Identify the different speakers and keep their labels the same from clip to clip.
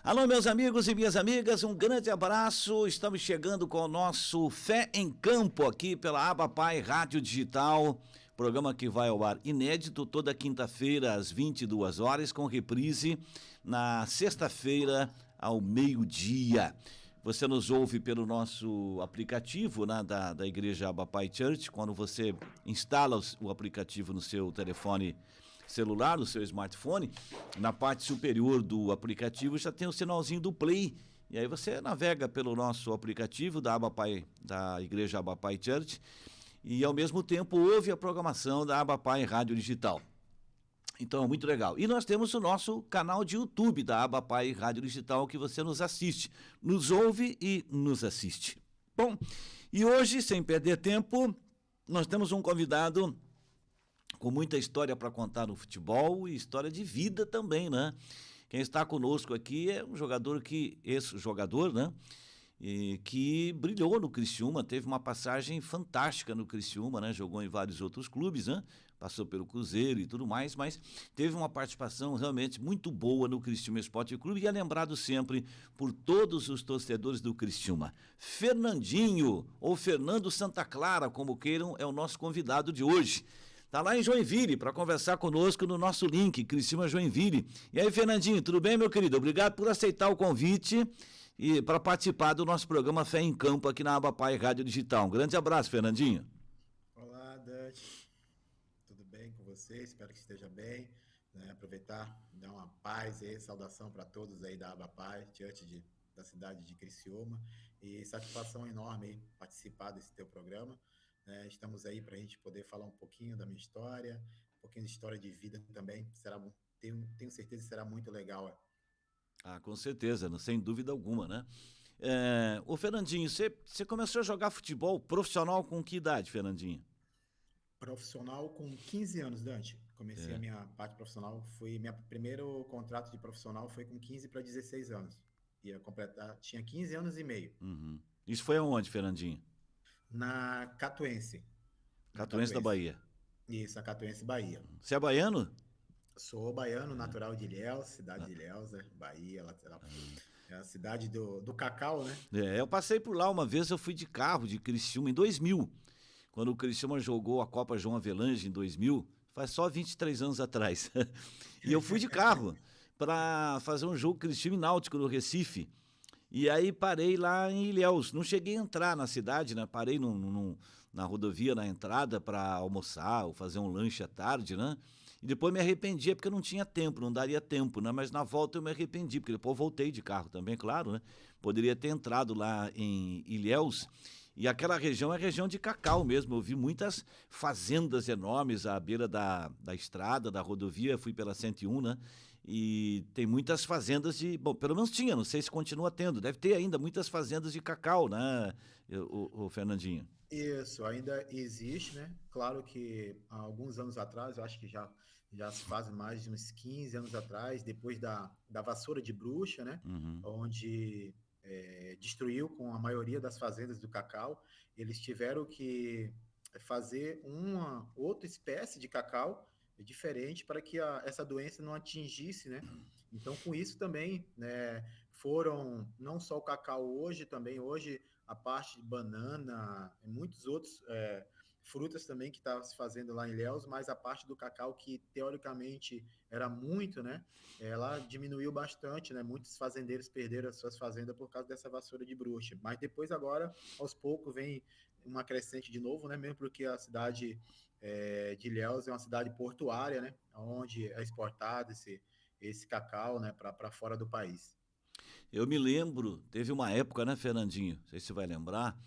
Speaker 1: Alô, meus amigos e minhas amigas, um grande abraço. Estamos chegando com o nosso Fé em Campo aqui pela Abapai Rádio Digital, programa que vai ao ar inédito toda quinta-feira às 22 horas, com reprise na sexta-feira ao meio-dia. Você nos ouve pelo nosso aplicativo, né, da Igreja Abapai Church. Quando você instala o aplicativo no seu telefone celular, no seu smartphone, na parte superior do aplicativo já tem o sinalzinho do Play. E aí você navega pelo nosso aplicativo da Abapai, da Igreja Abapai Church, e ao mesmo tempo ouve a programação da Abapai Rádio Digital. Então, muito legal. E nós temos o nosso canal de YouTube da Abapai Rádio Digital, que você nos assiste, nos ouve e nos assiste. Bom, e hoje, sem perder tempo, nós temos um convidado com muita história para contar no futebol e história de vida também, né? Quem está conosco aqui é um jogador ex-jogador, né? E que brilhou no Criciúma, teve uma passagem fantástica no Criciúma, né? Jogou em vários outros clubes, né? Passou pelo Cruzeiro e tudo mais, mas teve uma participação realmente muito boa no Criciúma Esporte Clube e é lembrado sempre por todos os torcedores do Criciúma. Fernandinho, ou Fernando Santa Clara, como queiram, é o nosso convidado de hoje. Tá lá em Joinville para conversar conosco no nosso link, Criciúma Joinville. E aí, Fernandinho, tudo bem, meu querido? Obrigado por aceitar o convite e para participar do nosso programa Fé em Campo aqui na Abapai Rádio Digital. Um grande abraço, Fernandinho.
Speaker 2: Olá, Dante. Tudo bem com você? Espero que esteja bem. Né? Aproveitar, dar uma paz e saudação para todos aí da Abapai, diante da cidade de Criciúma. E satisfação enorme aí participar desse teu programa. Né? Estamos aí para a gente poder falar um pouquinho da minha história, um pouquinho de história de vida também. Tenho certeza que será muito legal.
Speaker 1: Ah, com certeza, sem dúvida alguma, né? Ô, Fernandinho, você começou a jogar futebol profissional com que idade, Fernandinho?
Speaker 2: Profissional com 15 anos, Dante. Comecei a
Speaker 1: É.
Speaker 2: minha parte profissional, meu primeiro contrato de profissional foi com 15 para 16 anos. Ia completar, tinha 15 anos e meio.
Speaker 1: Uhum. Isso foi aonde, Fernandinho?
Speaker 2: Na Catuense. Na
Speaker 1: Catuense da
Speaker 2: Catuense.
Speaker 1: Bahia.
Speaker 2: Isso, a Catuense, Bahia.
Speaker 1: Você é baiano?
Speaker 2: Sou baiano, natural de Ilhéus, cidade de Ilhéus, né? Bahia, lateral. É a cidade do cacau, né?
Speaker 1: Eu passei por lá uma vez, eu fui de carro de Criciúma em 2000, quando o Criciúma jogou a Copa João Avelange em 2000, faz só 23 anos atrás. E eu fui de carro para fazer um jogo Criciúma e Náutico no Recife. E aí parei lá em Ilhéus. Não cheguei a entrar na cidade, né? Parei na rodovia, na entrada, para almoçar ou fazer um lanche à tarde, né? E depois me arrependi, porque não tinha tempo, não daria tempo, né? Mas na volta eu me arrependi, porque depois eu voltei de carro também, claro, né? Poderia ter entrado lá em Ilhéus. E aquela região é região de cacau mesmo. Eu vi muitas fazendas enormes à beira da estrada, da rodovia. Fui pela 101, né? E tem muitas fazendas de. Bom, pelo menos tinha, não sei se continua tendo. Deve ter ainda muitas fazendas de cacau, né, o Fernandinho?
Speaker 2: Isso, ainda existe, né? Claro que há alguns anos atrás, eu acho que já se faz mais de uns 15 anos atrás, depois da vassoura de bruxa, né?
Speaker 1: Uhum.
Speaker 2: Onde destruiu com a maioria das fazendas do cacau, eles tiveram que fazer uma outra espécie de cacau diferente para que essa doença não atingisse, né? Então, com isso também, né, foram não só o cacau hoje, também hoje a parte de banana e muitos outros frutas também que estavam se fazendo lá em Ilhéus, mas a parte do cacau que teoricamente era muito, né? Ela diminuiu bastante, né? Muitos fazendeiros perderam as suas fazendas por causa dessa vassoura de bruxa. Mas depois agora, aos poucos, vem uma crescente de novo, né? Mesmo porque a cidade de Ilhéus é uma cidade portuária, né? Onde é exportado esse cacau, né? Para fora do país.
Speaker 1: Eu me lembro, teve uma época, né, Fernandinho? Não sei se você vai lembrar.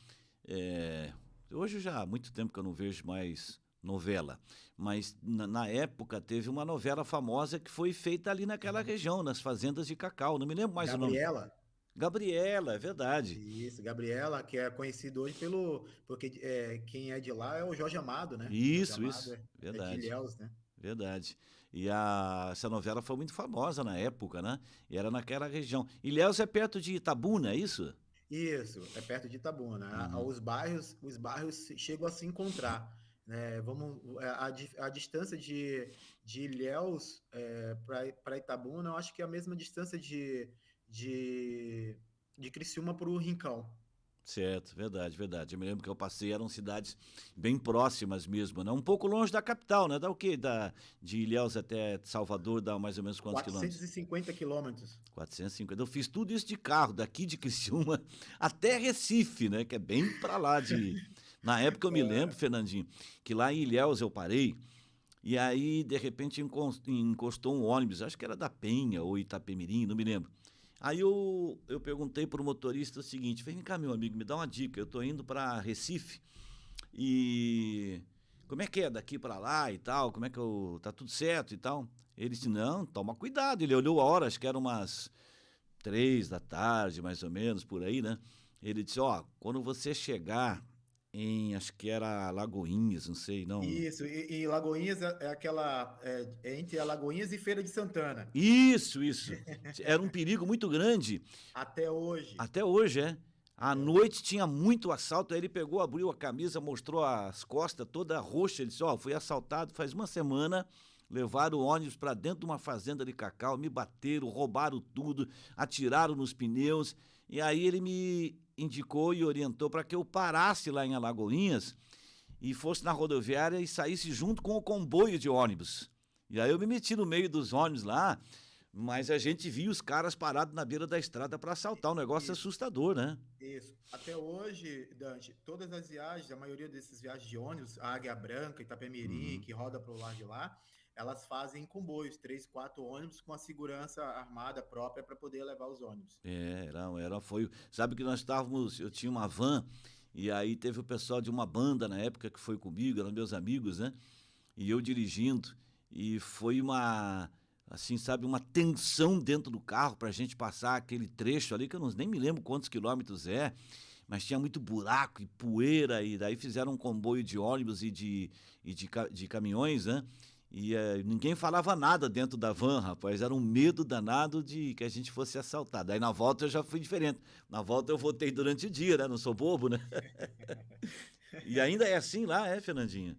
Speaker 1: é, Hoje já há muito tempo que eu não vejo mais novela, mas na época teve uma novela famosa que foi feita ali naquela região, nas fazendas de cacau. Não me lembro mais o nome.
Speaker 2: Gabriela,
Speaker 1: Gabriela, é verdade.
Speaker 2: isso, Gabriela, que é conhecido hoje porque quem é de lá é o Jorge Amado, né? Jorge Amado
Speaker 1: Isso,
Speaker 2: é de
Speaker 1: verdade.
Speaker 2: Ilhéus, né?
Speaker 1: Verdade. E essa novela foi muito famosa na época, né? E era naquela região. Ilhéus é perto de Itabuna, é isso?
Speaker 2: Isso, é perto de Itabuna.
Speaker 1: Uhum.
Speaker 2: Os bairros chegam a se encontrar, né? A distância de Ilhéus para Itabuna, eu acho que é a mesma distância de, de Criciúma para o Rincão.
Speaker 1: Certo, verdade, verdade. Eu me lembro que eu passei, eram cidades bem próximas mesmo, né? Um pouco longe da capital, né? Dá o quê? De Ilhéus até Salvador dá mais ou menos quantos quilômetros?
Speaker 2: 450 quilômetros.
Speaker 1: 450. Eu fiz tudo isso de carro, daqui de Criciúma até Recife, né? Que é bem pra lá de... Na época eu me lembro, Fernandinho, que lá em Ilhéus eu parei e aí, de repente, encostou um ônibus, acho que era da Penha ou Itapemirim, não me lembro. Aí eu perguntei pro motorista o seguinte, vem cá, meu amigo, me dá uma dica, eu tô indo para Recife e como é que é daqui para lá e tal, como é que eu... tá tudo certo e tal? Ele disse, não, toma cuidado, ele olhou a hora, acho que era umas 3 da tarde, mais ou menos, por aí, né? Ele disse, ó, quando você chegar em, acho que era Lagoinhas, não sei, não...
Speaker 2: Isso, e Lagoinhas é aquela, é entre Alagoinhas e Feira de Santana.
Speaker 1: Isso. Era um perigo muito grande.
Speaker 2: Até hoje.
Speaker 1: Até hoje, é. À
Speaker 2: Até
Speaker 1: noite
Speaker 2: hoje.
Speaker 1: tinha muito assalto, aí ele pegou, abriu a camisa, mostrou as costas toda roxa. Ele disse: Ó, fui assaltado faz uma semana. Levaram o ônibus para dentro de uma fazenda de cacau, me bateram, roubaram tudo, atiraram nos pneus. E aí ele me indicou e orientou para que eu parasse lá em Alagoinhas e fosse na rodoviária e saísse junto com o comboio de ônibus. E aí eu me meti no meio dos ônibus lá, mas a gente via os caras parados na beira da estrada para assaltar, um negócio
Speaker 2: Isso,
Speaker 1: assustador, né?
Speaker 2: isso. Até hoje, Dante, todas as viagens, a maioria desses viagens de ônibus, a Águia Branca, Itapemirim,
Speaker 1: Uhum.
Speaker 2: que roda para o lado de lá, elas fazem comboios, 3, 4 ônibus com a segurança armada própria para poder levar os ônibus.
Speaker 1: Foi. Sabe que nós estávamos, eu tinha uma van, e aí teve o pessoal de uma banda na época que foi comigo, eram meus amigos, né? E eu dirigindo, e foi uma, assim, sabe, uma tensão dentro do carro pra gente passar aquele trecho ali, que eu nem me lembro quantos quilômetros é, mas tinha muito buraco e poeira, e daí fizeram um comboio de ônibus de caminhões, né? E ninguém falava nada dentro da van, rapaz. Era um medo danado de que a gente fosse assaltado. Aí na volta eu já fui diferente. Na volta eu voltei durante o dia, né? Não sou bobo, né? E ainda é assim lá, é, Fernandinha?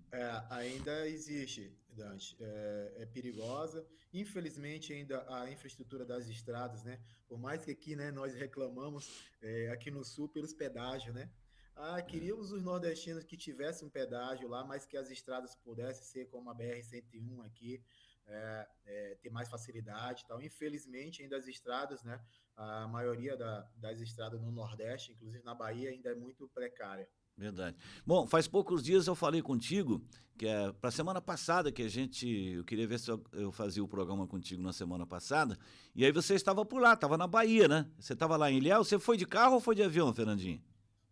Speaker 2: Ainda existe, Dante, é perigosa. Infelizmente, ainda a infraestrutura das estradas, né? Por mais que aqui, né, nós reclamamos, aqui no sul pelos pedágios, né? Ah, queríamos os nordestinos que tivessem um pedágio lá, mas que as estradas pudessem ser como a BR-101 aqui, ter mais facilidade e tal. Infelizmente, ainda as estradas, né? A maioria das estradas no Nordeste, inclusive na Bahia, ainda é muito precária.
Speaker 1: Verdade. Bom, faz poucos dias eu falei contigo, que é para semana passada que eu queria ver se eu fazia o programa contigo na semana passada, e aí você estava por lá, estava na Bahia, né? Você estava lá em Ilhéus, você foi de carro ou foi de avião, Fernandinho?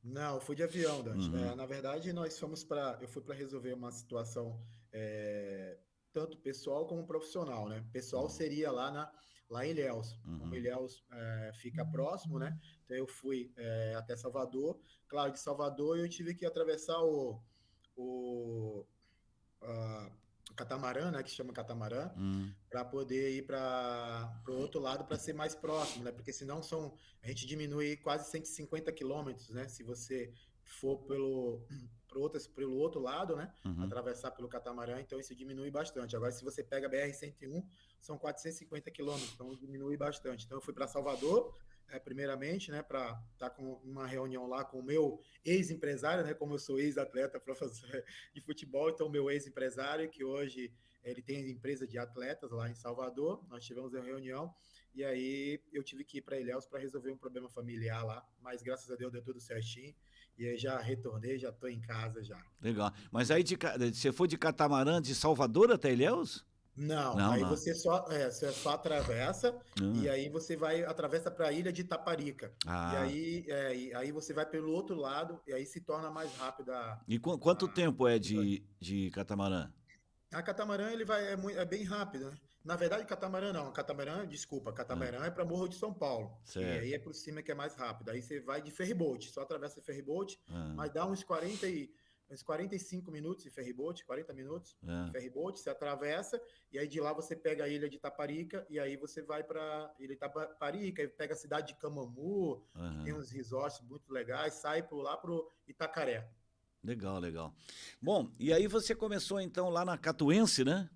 Speaker 2: Não, eu fui de avião, Dante.
Speaker 1: Uhum,
Speaker 2: Na verdade, eu fui para resolver uma situação tanto pessoal como profissional, né? Pessoal seria lá em Ilhéus. Como
Speaker 1: uhum.
Speaker 2: Ilhéus fica próximo, né? Então eu fui até Salvador. Claro, de Salvador eu tive que atravessar o a, o catamarã, né? Que se chama catamarã,
Speaker 1: Hum.
Speaker 2: para poder ir para o outro lado para ser mais próximo, né? Porque senão a gente diminui quase 150 quilômetros, né? Se você for pelo outro lado, né?
Speaker 1: Uhum.
Speaker 2: Atravessar pelo catamarã, então isso diminui bastante. Agora, se você pega a BR-101, são 450 quilômetros, então diminui bastante. Então, eu fui para Salvador, primeiramente, né? Para estar com uma reunião lá com o meu ex-empresário, né? Como eu sou ex-atleta, professor de futebol, então meu ex-empresário, que hoje ele tem empresa de atletas lá em Salvador. Nós tivemos uma reunião e aí eu tive que ir para Ilhéus para resolver um problema familiar lá, mas graças a Deus deu tudo certinho. E aí já retornei, já estou em casa já.
Speaker 1: Legal. Mas aí você foi de catamarã de Salvador até Ilhéus?
Speaker 2: Não,
Speaker 1: Não,
Speaker 2: aí
Speaker 1: não.
Speaker 2: você só atravessa e
Speaker 1: Ah,
Speaker 2: aí você vai atravessa para a ilha de Taparica. E
Speaker 1: ah.
Speaker 2: aí, aí você vai pelo outro lado e aí se torna mais rápida
Speaker 1: E quanto tempo é
Speaker 2: o trânsito.
Speaker 1: de catamarã?
Speaker 2: A catamarã ele é bem rápido, né? Na verdade, catamarã não.
Speaker 1: Ah,
Speaker 2: Catamarã é para Morro de São Paulo, que
Speaker 1: certo.
Speaker 2: aí é por cima que é mais rápido. Aí você vai de ferryboat, só atravessa ferryboat,
Speaker 1: Ah,
Speaker 2: mas dá uns 45 minutos de ferryboat, 40 minutos de
Speaker 1: ah,
Speaker 2: ferryboat, você atravessa e aí de lá você pega a ilha de Taparica e aí você vai para ilha de Taparica, e pega a cidade de Camamu, que tem
Speaker 1: aham.
Speaker 2: uns resorts muito legais, sai por lá pro Itacaré.
Speaker 1: Legal, legal. Bom, e aí você começou então lá na Catuense, né?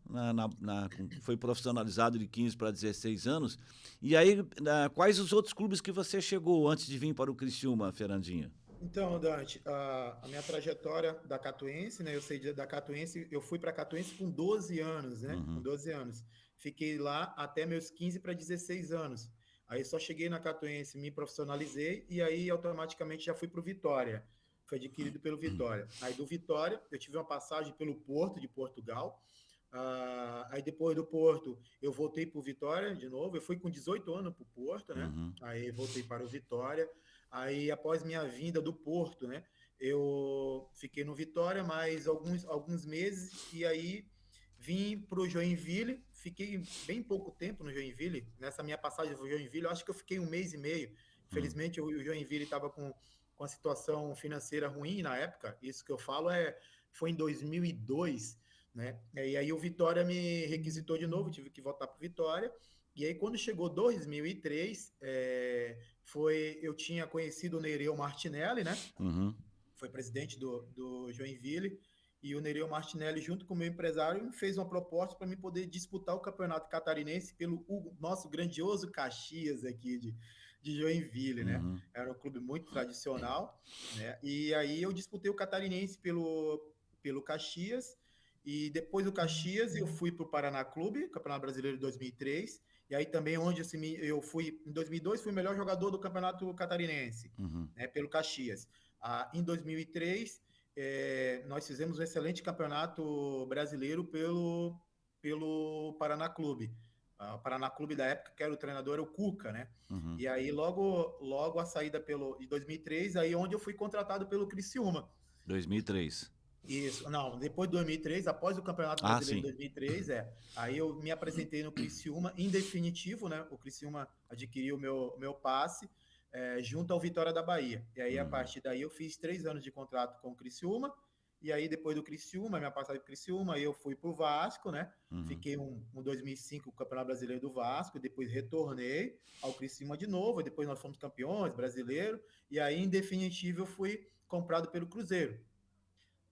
Speaker 1: Foi profissionalizado de 15 para 16 anos. E aí, quais os outros clubes que você chegou antes de vir para o Criciúma, Fernandinho?
Speaker 2: Então, Dante, a minha trajetória da Catuense, né? Eu sei da Catuense, eu fui para a Catuense com 12 anos, né? Com
Speaker 1: Uhum,
Speaker 2: 12 anos. Fiquei lá até meus 15 para 16 anos. Aí só cheguei na Catuense, me profissionalizei e aí automaticamente já fui para o Vitória. Foi adquirido pelo Vitória. Aí do Vitória, eu tive uma passagem pelo Porto de Portugal. Aí depois do Porto, eu voltei para o Vitória de novo. Eu fui com 18 anos para o Porto, né?
Speaker 1: uhum,
Speaker 2: Aí voltei para o Vitória. Aí, após minha vinda do Porto, né, eu fiquei no Vitória mais alguns meses e aí vim para o Joinville. Fiquei bem pouco tempo no Joinville. Nessa minha passagem no Joinville, eu acho que eu fiquei um mês e meio.
Speaker 1: uhum.
Speaker 2: Infelizmente, o Joinville estava com a situação financeira ruim na época. Isso que eu falo foi em 2002, né? E aí o Vitória me requisitou de novo, tive que voltar para o Vitória. E aí, quando chegou 2003, eu tinha conhecido o Nereu Martinelli, né?
Speaker 1: Uhum.
Speaker 2: Foi presidente do Joinville, e o Nereu Martinelli, junto com o meu empresário, me fez uma proposta para me poder disputar o campeonato catarinense pelo nosso grandioso Caxias aqui de Joinville, né?
Speaker 1: Uhum.
Speaker 2: Era um clube muito tradicional, né? E aí eu disputei o catarinense pelo Caxias, e depois do Caxias eu fui para o Paraná Clube, Campeonato Brasileiro de 2003, e aí também onde eu fui, em 2002, fui o melhor jogador do Campeonato Catarinense,
Speaker 1: Uhum.
Speaker 2: né, pelo Caxias. Em 2003, nós fizemos um excelente campeonato brasileiro pelo Paraná Clube. O Paraná Clube da época, que era o treinador, era o Cuca, né?
Speaker 1: Uhum.
Speaker 2: E aí, logo a saída de 2003, aí onde eu fui contratado pelo Criciúma.
Speaker 1: 2003.
Speaker 2: Isso, não, depois de 2003, após o Campeonato
Speaker 1: Ah,
Speaker 2: Brasileiro de
Speaker 1: sim.
Speaker 2: 2003, aí eu me apresentei no Criciúma, em definitivo, né? O Criciúma adquiriu o meu passe, junto ao Vitória da Bahia. E aí, a
Speaker 1: Uhum.
Speaker 2: partir daí, eu fiz 3 anos de contrato com o Criciúma, e aí, depois do Criciúma, minha passagem do Criciúma, aí eu fui para o Vasco, né?
Speaker 1: Uhum.
Speaker 2: Fiquei um 2005 no Campeonato Brasileiro do Vasco, depois retornei ao Criciúma de novo, e depois nós fomos campeões brasileiro, e aí, em definitivo, eu fui comprado pelo Cruzeiro.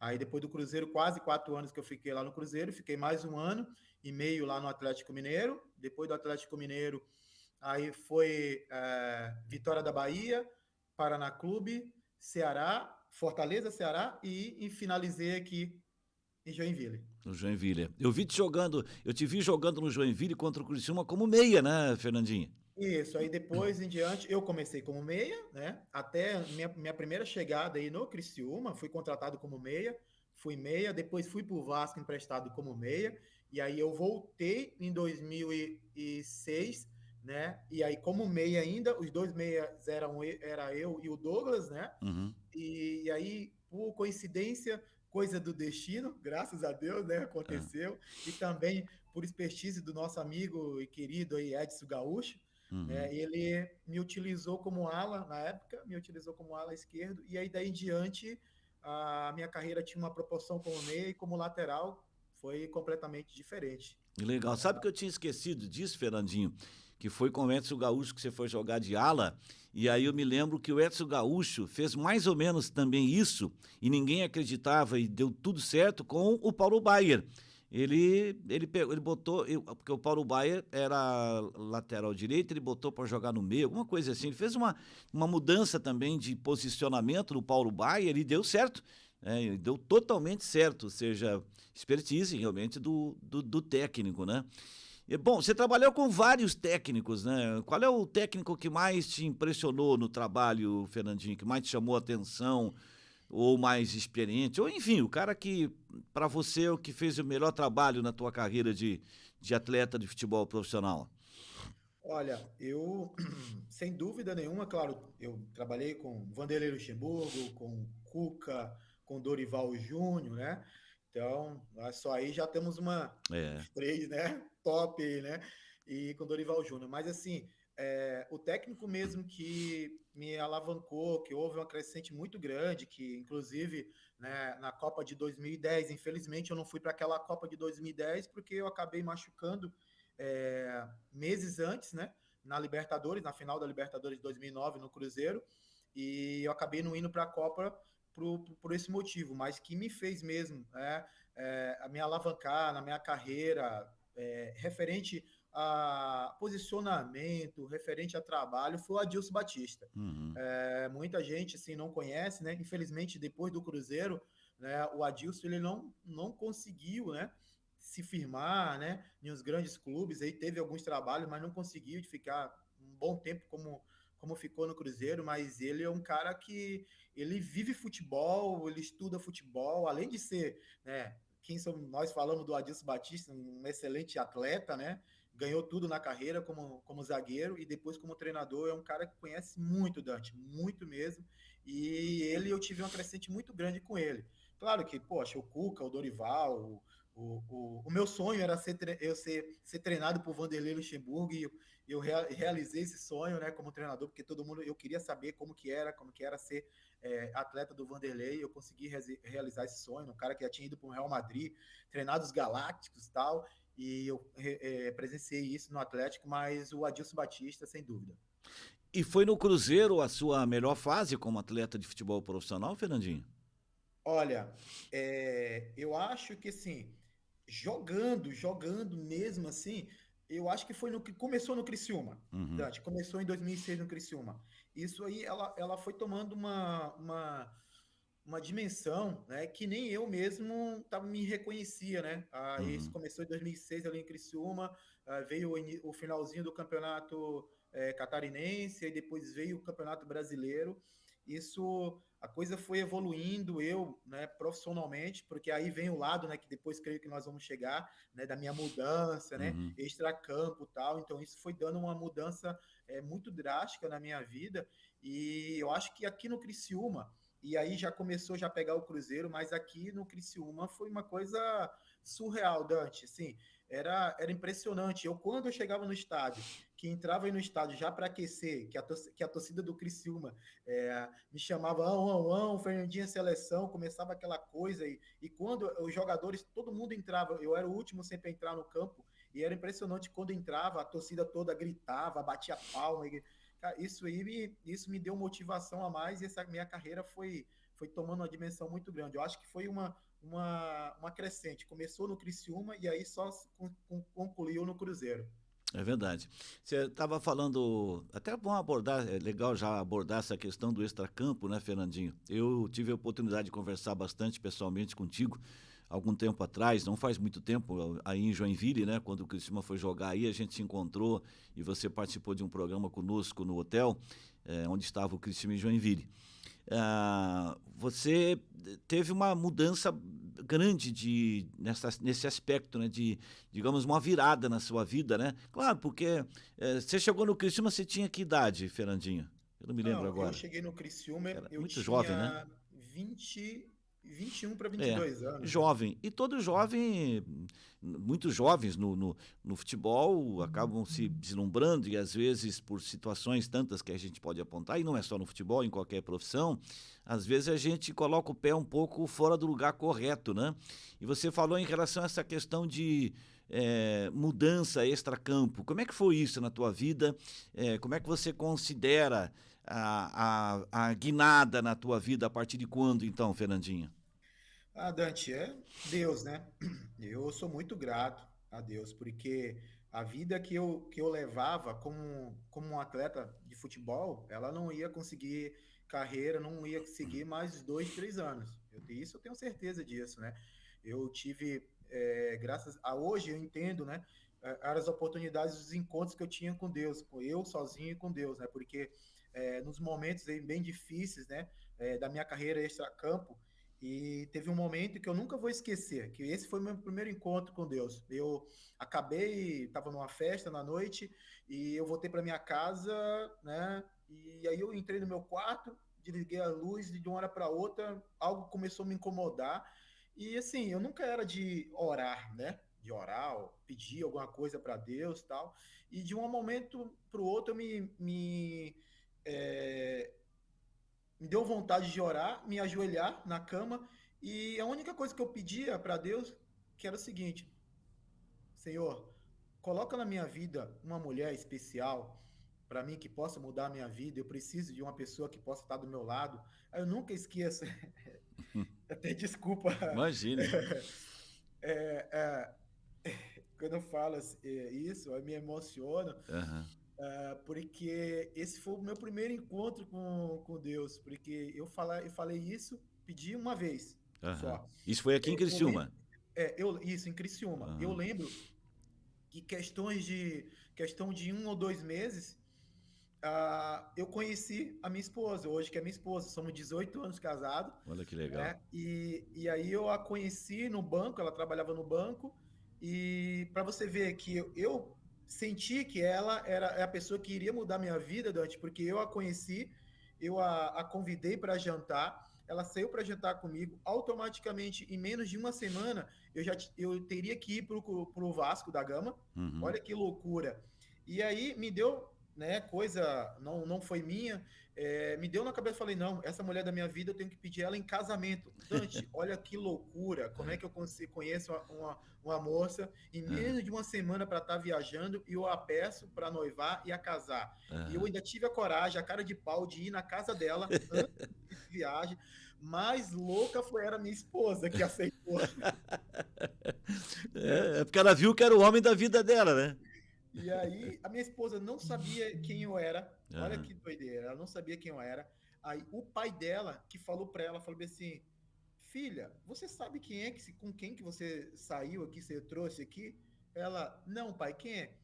Speaker 2: Aí depois do Cruzeiro, quase 4 anos que eu fiquei lá no Cruzeiro, fiquei mais 1 ano e meio lá no Atlético Mineiro. Depois do Atlético Mineiro, aí foi Vitória da Bahia, Paraná Clube, Ceará, Fortaleza, Ceará e finalizei aqui em Joinville.
Speaker 1: No Joinville. Eu te vi jogando no Joinville contra o Criciúma como meia, né, Fernandinho?
Speaker 2: Isso, aí depois em diante eu comecei como meia, né? Até minha primeira chegada aí no Criciúma, fui contratado como meia, fui meia, depois fui para o Vasco emprestado como meia, e aí eu voltei em 2006, né? E aí como meia ainda, os dois meias era eu e o Douglas, né?
Speaker 1: Uhum.
Speaker 2: E aí, por coincidência, coisa do destino, graças a Deus, né?
Speaker 1: É.
Speaker 2: Aconteceu, e também por expertise do nosso amigo e querido aí, Edson Gaúcho,
Speaker 1: Uhum.
Speaker 2: né? Ele me utilizou como ala na época, me utilizou como ala esquerdo, e aí daí em diante a minha carreira tinha uma proporção como meia e como lateral foi completamente diferente.
Speaker 1: Legal. Sabe que eu tinha esquecido disso, Fernandinho? Que foi com o Edson Gaúcho que você foi jogar de ala. E aí eu me lembro que o Edson Gaúcho fez mais ou menos também isso, e ninguém acreditava, e deu tudo certo com o Paulo Baier. Ele botou, porque o Paulo Baier era lateral direito, ele botou para jogar no meio, alguma coisa assim. Ele fez uma mudança também de posicionamento no Paulo Baier e deu certo. E deu totalmente certo, ou seja, expertise realmente do técnico, né? Bom, você trabalhou com vários técnicos, né? Qual é o técnico que mais te impressionou no trabalho, Fernandinho, que mais te chamou a atenção, ou mais experiente, ou enfim, o cara que, para você, é o que fez o melhor trabalho na tua carreira de atleta de futebol profissional?
Speaker 2: Olha, eu, sem dúvida nenhuma, claro, eu trabalhei com Vanderlei Luxemburgo, com Cuca, com Dorival Júnior, né? Então, só aí já temos
Speaker 1: É.
Speaker 2: uns três, né? Top aí, né? E com Dorival Júnior. Mas, assim, o técnico mesmo que me alavancou, que houve uma crescente muito grande, que, inclusive, né, na Copa de 2010, infelizmente, eu não fui para aquela Copa de 2010 porque eu acabei machucando meses antes, né? Na Libertadores, na final da Libertadores de 2009, no Cruzeiro, e eu acabei não indo para a Copa por esse motivo, mas que me fez mesmo a me alavancar na minha carreira, referente a posicionamento, referente a trabalho, foi o Adilson Batista.
Speaker 1: Uhum.
Speaker 2: Muita gente assim, não conhece, né? Infelizmente, depois do Cruzeiro, né, o Adilson ele não conseguiu, né, se firmar, né, em os grandes clubes. Aí teve alguns trabalhos, mas não conseguiu de ficar um bom tempo como ficou no Cruzeiro. Mas ele é um cara que ele vive futebol, ele estuda futebol, além de ser, né, quem somos nós falamos do Adilson Batista, um excelente atleta, né? Ganhou tudo na carreira como zagueiro e depois como treinador. É um cara que conhece muito, Dante, muito mesmo. E eu tive uma crescente muito grande com ele. Claro que, poxa, o Cuca, o Dorival, o meu sonho era ser treinado por Vanderlei Luxemburgo, e eu realizei esse sonho, né, como treinador, porque todo mundo, eu queria saber como que era ser atleta do Vanderlei. Eu consegui realizar esse sonho, um cara que já tinha ido para o Real Madrid, treinado os Galácticos e tal, e eu presenciei isso no Atlético. Mas o Adilson Batista, sem dúvida.
Speaker 1: E foi no Cruzeiro a sua melhor fase como atleta de futebol profissional, Fernandinho?
Speaker 2: Olha, eu acho que assim, jogando mesmo assim, eu acho que foi no que começou no Criciúma,
Speaker 1: Uhum.
Speaker 2: Dante, começou em 2006 no Criciúma. Isso aí, ela foi tomando uma dimensão, né, que nem eu mesmo me reconhecia, né? Isso
Speaker 1: Uhum.
Speaker 2: começou em 2006 ali em Criciúma, veio o finalzinho do campeonato catarinense, e depois veio o campeonato brasileiro. Isso, a coisa foi evoluindo, eu, né, profissionalmente, porque aí vem o lado, né, que depois creio que nós vamos chegar, né, da minha mudança, né,
Speaker 1: Uhum.
Speaker 2: extracampo e tal. Então isso foi dando uma mudança muito drástica na minha vida. E eu acho que aqui no Criciúma, e aí já começou já a pegar o Cruzeiro, mas aqui no Criciúma foi uma coisa surreal, Dante. Assim, era impressionante. Quando eu chegava no estádio, que entrava aí no estádio já para aquecer, que a torcida do Criciúma me chamava, Fernandinha Seleção, começava aquela coisa. E quando os jogadores, todo mundo entrava, eu era o último sempre a entrar no campo, e era impressionante quando entrava, a torcida toda gritava, batia palma. Cara, isso me deu motivação a mais, e essa minha carreira foi tomando uma dimensão muito grande. Eu acho que foi uma crescente. Começou no Criciúma e aí só concluiu no Cruzeiro.
Speaker 1: É verdade. Você estava falando, até bom abordar, é legal já abordar essa questão do extracampo, né, Fernandinho? Eu tive a oportunidade de conversar bastante pessoalmente contigo algum tempo atrás, não faz muito tempo, aí em Joinville, né, quando o Criciúma foi jogar aí, a gente se encontrou e você participou de um programa conosco no hotel, onde estava o Criciúma em Joinville. Você teve uma mudança grande nesse aspecto, né, de, digamos, uma virada na sua vida, né? Claro, porque você chegou no Criciúma, você tinha que idade, Fernandinho? Eu não me lembro
Speaker 2: Não, eu
Speaker 1: agora.
Speaker 2: cheguei no Criciúma,
Speaker 1: Era
Speaker 2: eu
Speaker 1: muito jovem, né?
Speaker 2: tinha 21 para vinte e
Speaker 1: É,
Speaker 2: dois anos, né?
Speaker 1: jovem. E todo jovem, muitos jovens no futebol acabam se deslumbrando e às vezes por situações tantas que a gente pode apontar, e não é só no futebol, em qualquer profissão, às vezes a gente coloca o pé um pouco fora do lugar correto, né? E você falou em relação a essa questão de mudança extracampo. Como é que foi isso na tua vida? Como é que você considera a guinada na tua vida a partir de quando, então, Fernandinho?
Speaker 2: Ah, Dante, é Deus, né? Eu sou muito grato a Deus, porque a vida que eu levava como um atleta de futebol, ela não ia conseguir carreira, não ia conseguir mais 2, 3 anos. Isso eu tenho certeza disso, né? Eu tive, graças a hoje, eu entendo, né? As oportunidades, os encontros que eu tinha com Deus, com eu sozinho e com Deus, né? Porque nos momentos aí bem difíceis, né? Da minha carreira extra-campo, e teve um momento que eu nunca vou esquecer, que esse foi o meu primeiro encontro com Deus. Eu estava numa festa na noite, e eu voltei para minha casa, né? E aí eu entrei no meu quarto, desliguei a luz, e de uma hora para outra algo começou a me incomodar. E assim, eu nunca era de orar, né? De orar, ou pedir alguma coisa para Deus, tal. E de um momento para o outro eu é, me deu vontade de orar, me ajoelhar na cama, e a única coisa que eu pedia para Deus que era o seguinte: Senhor, coloca na minha vida uma mulher especial, para mim que possa mudar a minha vida, eu preciso de uma pessoa que possa estar do meu lado. Aí eu nunca esqueço, até desculpa,
Speaker 1: Imagine.
Speaker 2: é, é, quando eu falo isso, eu me emociono,
Speaker 1: Aham,
Speaker 2: porque esse foi o meu primeiro encontro com Deus, porque eu falei isso, pedi uma vez
Speaker 1: aham.
Speaker 2: só.
Speaker 1: Isso foi aqui em
Speaker 2: Eu lembro,
Speaker 1: Criciúma.
Speaker 2: isso, em Criciúma. Eu
Speaker 1: Aham.
Speaker 2: lembro que questão de 1 ou 2 meses, eu conheci a minha esposa, hoje que é minha esposa, somos 18 anos casados,
Speaker 1: Olha que legal.
Speaker 2: né? E aí eu a conheci no banco, ela trabalhava no banco, e para você ver que eu senti que ela era a pessoa que iria mudar minha vida, Dante, porque eu a conheci, eu a convidei para jantar, ela saiu para jantar comigo, automaticamente, em menos de uma semana, eu teria que ir para o Vasco da Gama,
Speaker 1: Uhum.
Speaker 2: olha que loucura. E aí me deu, né, coisa, não foi minha, me deu na cabeça, falei, não, essa mulher da minha vida eu tenho que pedir ela em casamento. Dante, olha que loucura, como é que eu conheço uma moça em
Speaker 1: Aham,
Speaker 2: menos de uma semana para estar viajando e eu a peço para noivar e a casar. E eu
Speaker 1: aham.
Speaker 2: ainda tive a coragem, a cara de pau de ir na casa dela antes de viagem. Mais louca era minha esposa que aceitou,
Speaker 1: É
Speaker 2: Dante.
Speaker 1: porque ela viu que era o homem da vida dela, né?
Speaker 2: E aí, a minha esposa não sabia quem eu era. Olha
Speaker 1: Aham.
Speaker 2: que doideira, ela não sabia quem eu era. Aí, o pai dela, que falou para ela, falou assim: Filha, você sabe quem é com quem que você saiu aqui, você trouxe aqui? Ela, não, pai, quem é?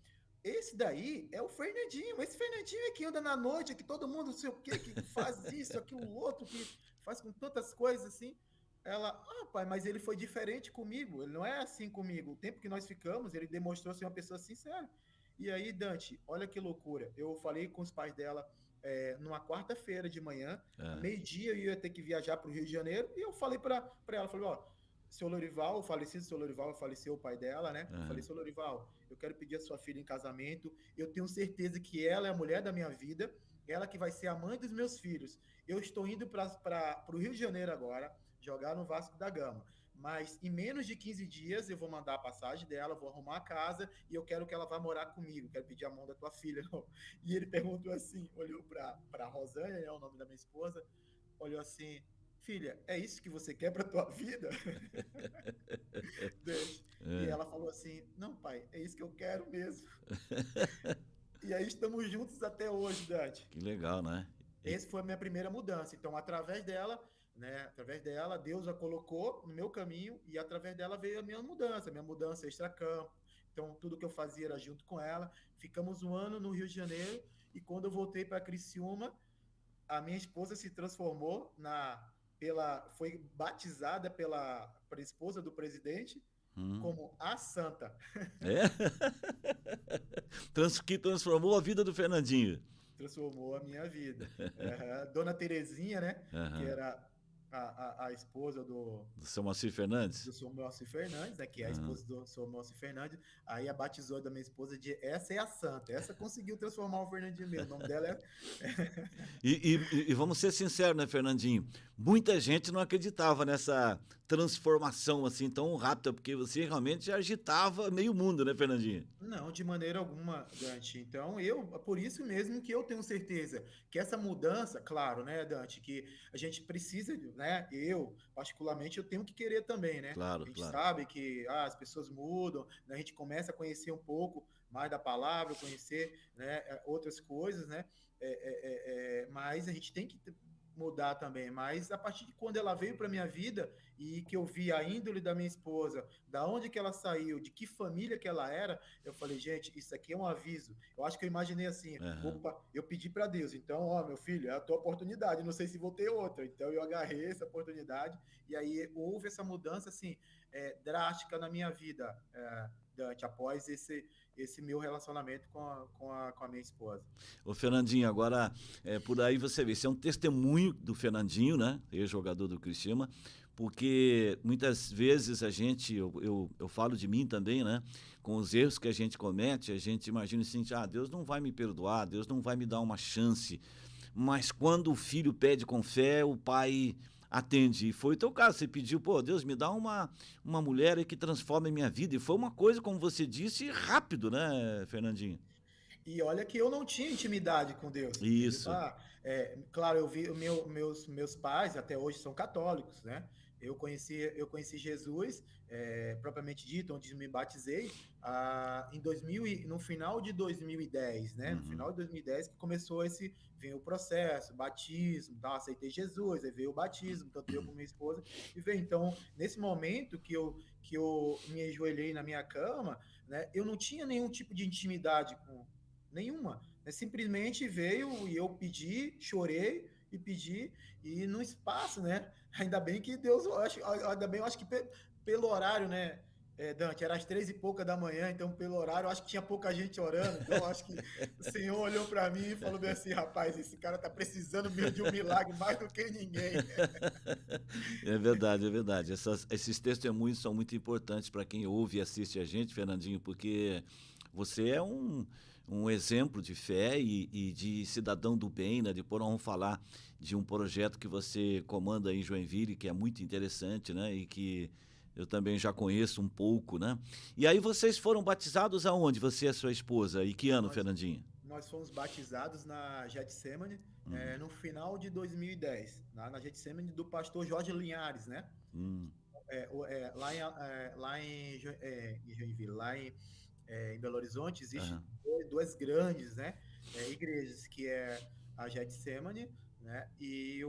Speaker 2: Esse daí é o Fernandinho. Esse Fernandinho é que anda na noite, que todo mundo, não sei o quê, que faz isso, aquilo, outro, que faz com tantas coisas assim. Ela, pai, mas ele foi diferente comigo, ele não é assim comigo. O tempo que nós ficamos, ele demonstrou ser uma pessoa sincera. E aí, Dante, olha que loucura. Eu falei com os pais dela numa quarta-feira de manhã, a
Speaker 1: Ah,
Speaker 2: meio-dia eu ia ter que viajar para o Rio de Janeiro, e eu falei para ela, falei, ó, seu Lorival, o falecido seu Lorival, faleceu o pai dela, né? Eu falei,
Speaker 1: aham.
Speaker 2: seu Lorival, eu quero pedir a sua filha em casamento, eu tenho certeza que ela é a mulher da minha vida, ela que vai ser a mãe dos meus filhos. Eu estou indo para o Rio de Janeiro agora, jogar no Vasco da Gama. Mas em menos de 15 dias eu vou mandar a passagem dela, vou arrumar a casa e eu quero que ela vá morar comigo. Quero pedir a mão da tua filha. Não. E ele perguntou assim: olhou para a Rosânia, é o nome da minha esposa, olhou assim: Filha, é isso que você quer para tua vida? Deixa. E
Speaker 1: É,
Speaker 2: ela falou assim: Não, pai, é isso que eu quero mesmo. E aí estamos juntos até hoje, Dante.
Speaker 1: que legal, né? E-
Speaker 2: Essa foi a minha primeira mudança. Então, através dela, né, através dela, Deus a colocou no meu caminho e através dela veio a minha mudança extra-campo. Então, tudo que eu fazia era junto com ela. Ficamos um ano no Rio de Janeiro e quando eu voltei para Criciúma, a minha esposa se transformou foi batizada pela esposa do presidente
Speaker 1: hum.
Speaker 2: como a Santa.
Speaker 1: É? Que transformou a vida do Fernandinho.
Speaker 2: Transformou a minha vida. Dona Terezinha, né, que
Speaker 1: Aham.
Speaker 2: era a esposa
Speaker 1: Do seu Moacir Fernandes?
Speaker 2: do Sr. Moacir Fernandes, né, que é a
Speaker 1: Aham.
Speaker 2: esposa do Sr. Moacir Fernandes, aí a batizou da minha esposa de essa é a santa, essa conseguiu transformar o Fernandinho mesmo, o nome dela é...
Speaker 1: E vamos ser sinceros, né, Fernandinho? Muita gente não acreditava nessa transformação assim tão rápida, porque você realmente agitava meio mundo, né, Fernandinho?
Speaker 2: Não, de maneira alguma, Dante. Então, por isso mesmo que eu tenho certeza que essa mudança, claro, né, Dante, que a gente precisa, né, eu, particularmente, eu tenho que querer também, né?
Speaker 1: Claro,
Speaker 2: A gente
Speaker 1: claro.
Speaker 2: sabe que as pessoas mudam, né, a gente começa a conhecer um pouco mais da palavra, conhecer, né, outras coisas, né? Mas a gente tem que mudar também. Mas a partir de quando ela veio para minha vida e que eu vi a índole da minha esposa, da onde que ela saiu, de que família que ela era, eu falei, gente, isso aqui é um aviso. Eu acho que eu imaginei assim,
Speaker 1: Aham.
Speaker 2: opa, eu pedi para Deus, então, ó, meu filho, é a tua oportunidade, não sei se vou ter outra. Então eu agarrei essa oportunidade e aí houve essa mudança assim drástica na minha vida, Dante, após esse meu relacionamento com a minha esposa.
Speaker 1: Ô, Fernandinho, agora, por aí você vê, isso é um testemunho do Fernandinho, né? Ex-jogador do Criciúma, porque muitas vezes a gente, eu falo de mim também, né? Com os erros que a gente comete, a gente imagina assim, Deus não vai me perdoar, Deus não vai me dar uma chance. Mas quando o filho pede com fé, o pai atende. E foi o teu caso, você pediu, pô, Deus, me dá uma mulher aí que transforme a minha vida. E foi uma coisa, como você disse, rápido, né, Fernandinho?
Speaker 2: E olha que eu não tinha intimidade com Deus.
Speaker 1: Isso.
Speaker 2: Claro, eu vi meus pais até hoje são católicos, né? Eu conheci Jesus, propriamente dito, onde me batizei, no final de 2010, né? No
Speaker 1: Uhum.
Speaker 2: final de 2010 que começou veio o processo, batismo, tá? Aceitei Jesus, aí veio o batismo, tanto eu como minha esposa, e veio. Então, nesse momento que eu me ajoelhei na minha cama, né? Eu não tinha nenhum tipo de intimidade com nenhuma. Simplesmente veio e eu pedi, chorei e pedi, e no espaço, né? Ainda bem que Deus, eu acho que pelo horário, né? Dante, era às 3 e pouca da manhã, então pelo horário, eu acho que tinha pouca gente orando, então eu acho que o Senhor olhou para mim e falou bem assim, rapaz, esse cara tá precisando mesmo de um milagre mais do que ninguém.
Speaker 1: É verdade, é verdade. Esses testemunhos são muito importantes para quem ouve e assiste a gente, Fernandinho, porque você é um exemplo de fé e de cidadão do bem, né? Depois nós vamos falar de um projeto que você comanda aí em Joinville, que é muito interessante, né? E que eu também já conheço um pouco, né? E aí vocês foram batizados aonde, você e a sua esposa? E que ano,
Speaker 2: Nós,
Speaker 1: Fernandinho?
Speaker 2: nós fomos batizados na Getsemane,
Speaker 1: Uhum.
Speaker 2: no final de 2010, na Getsemane do pastor Jorge Linhares, né?
Speaker 1: Hum.
Speaker 2: Lá em Joinville, em Belo Horizonte, existe
Speaker 1: Aham.
Speaker 2: duas grandes, né, igrejas, que é a Getsemane, né, e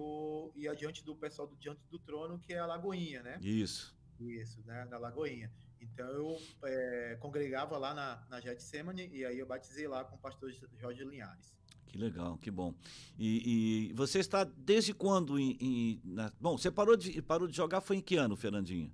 Speaker 2: a Diante do Trono, que é a Lagoinha, né?
Speaker 1: Isso.
Speaker 2: Isso, né, da Lagoinha. Então eu congregava lá na Getsemane, e aí eu batizei lá com o pastor Jorge Linhares.
Speaker 1: Que legal, que bom. E você está desde quando Bom, você parou de jogar foi em que ano, Fernandinho?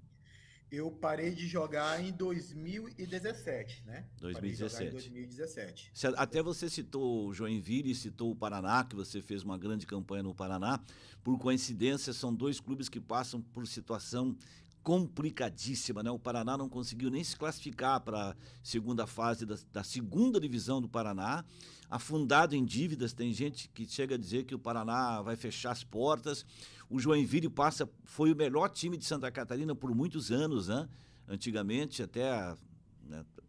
Speaker 2: Eu parei de jogar em 2017, né? Parei de jogar em
Speaker 1: 2017.
Speaker 2: 2017.
Speaker 1: Até você citou o Joinville e citou o Paraná, que você fez uma grande campanha no Paraná. Por coincidência, são dois clubes que passam por situação complicadíssima, né? O Paraná não conseguiu nem se classificar para a segunda fase da segunda divisão do Paraná, afundado em dívidas. Tem gente que chega a dizer que o Paraná vai fechar as portas. O Joinville foi o melhor time de Santa Catarina por muitos anos, né? Antigamente, até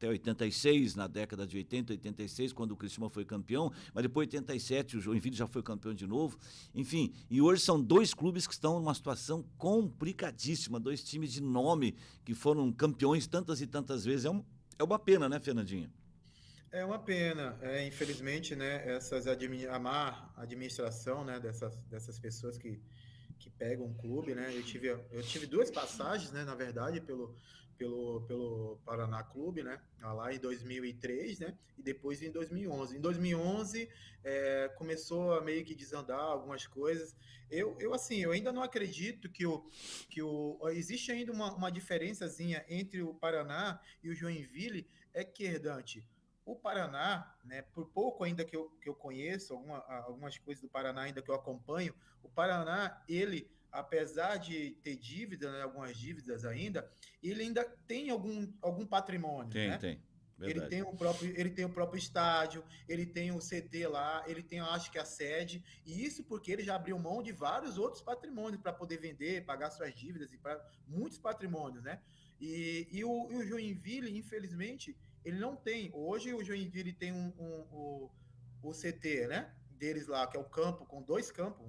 Speaker 1: 86, na década de 80, 86, quando o Criciúma foi campeão, mas depois 87 o Joinville já foi campeão de novo. Enfim, e hoje são dois clubes que estão numa situação complicadíssima, dois times de nome que foram campeões tantas e tantas vezes. É uma pena, né, Fernandinho?
Speaker 2: É uma pena, infelizmente, né, a má administração, né, dessas pessoas que pegam um clube, né, eu tive duas passagens, né, na verdade, pelo Paraná Clube, né, lá em 2003, né, e depois em 2011. Em 2011, começou a meio que desandar algumas coisas. Assim, eu ainda não acredito existe ainda uma diferençazinha entre o Paraná e o Joinville, Dante, o Paraná, né, por pouco ainda que eu conheço, algumas coisas do Paraná ainda que eu acompanho, o Paraná, ele, apesar de ter dívida, né, algumas dívidas ainda, ele ainda tem algum patrimônio,
Speaker 1: Tem,
Speaker 2: né?
Speaker 1: tem.
Speaker 2: Ele
Speaker 1: Verdade.
Speaker 2: tem o próprio estádio, ele tem o CT lá, ele tem, eu acho que a sede, e isso porque ele já abriu mão de vários outros patrimônios para poder vender, pagar suas dívidas e para muitos patrimônios, né? E o Joinville, infelizmente, ele não tem. Hoje o Joinville tem o CT, né? Deles lá, que é o campo com dois campos,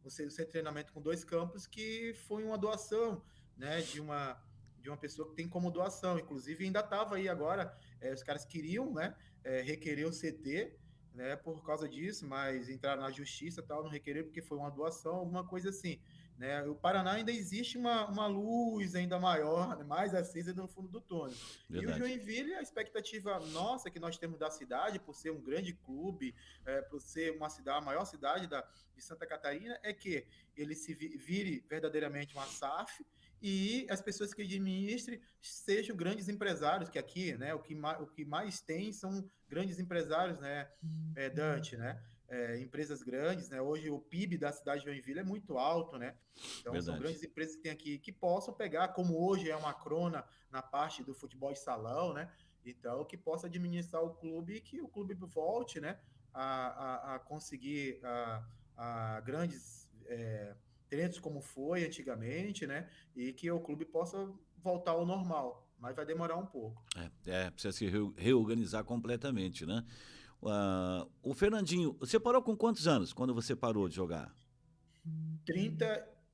Speaker 2: o centro de treinamento com dois campos, que foi uma doação, né? De uma pessoa que tem como doação. Inclusive, ainda estava aí agora, os caras queriam, né, requerer o CT, né, por causa disso, mas entraram na justiça, tal, não requerer porque foi uma doação, alguma coisa assim. Né? O Paraná ainda existe uma luz ainda maior, né, mais acesa no fundo do túnel. E o
Speaker 1: Verdade.
Speaker 2: Joinville, a expectativa nossa que nós temos da cidade, por ser um grande clube, por ser a maior cidade de Santa Catarina, é que ele se vire verdadeiramente uma SAF, e as pessoas que administrem sejam grandes empresários, que aqui, né, o que mais tem são grandes empresários, né, Dante, né, empresas grandes, né, hoje o PIB da cidade de Joinville é muito alto, né, então são
Speaker 1: Verdade.
Speaker 2: grandes empresas que tem aqui que possam pegar, como hoje é uma crona na parte do futebol de salão, né, então que possa administrar o clube e que o clube volte, né, a conseguir a grandes talentos como foi antigamente, né? E que o clube possa voltar ao normal. mas vai demorar um pouco.
Speaker 1: Precisa se reorganizar completamente, né? O Fernandinho, você parou com quantos anos quando você parou de jogar?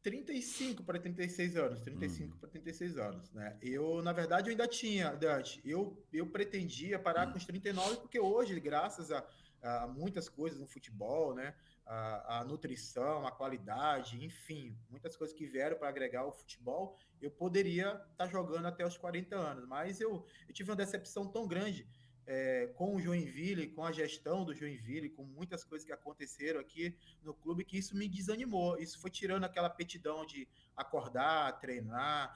Speaker 2: 35 para 36 anos, trinta e
Speaker 1: Hum,
Speaker 2: cinco para 36 anos, né? Eu, na verdade, eu ainda tinha, Dante, eu pretendia parar com os 39 porque hoje, graças a muitas coisas no futebol, né? A nutrição, a qualidade, enfim, muitas coisas que vieram para agregar o futebol, eu poderia estar jogando até os 40 anos, mas eu tive uma decepção tão grande com o Joinville, com a gestão do Joinville, com muitas coisas que aconteceram aqui no clube, que isso me desanimou. Isso foi tirando aquela aptidão de acordar, treinar,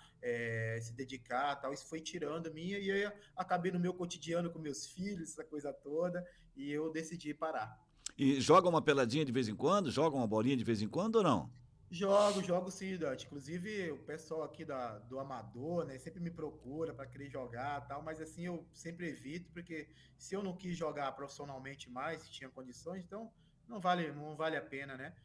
Speaker 2: se dedicar, tal. Isso foi tirando minha e eu acabei no meu cotidiano com meus filhos, essa coisa toda, e eu decidi parar.
Speaker 1: E joga uma peladinha de vez em quando? Joga uma bolinha de vez em quando ou não?
Speaker 2: Jogo sim, Dante. Inclusive, o pessoal aqui do Amador, né, sempre me procura para querer jogar tal, mas assim eu sempre evito, porque se eu não quis jogar profissionalmente mais, se tinha condições, então não vale a pena, né?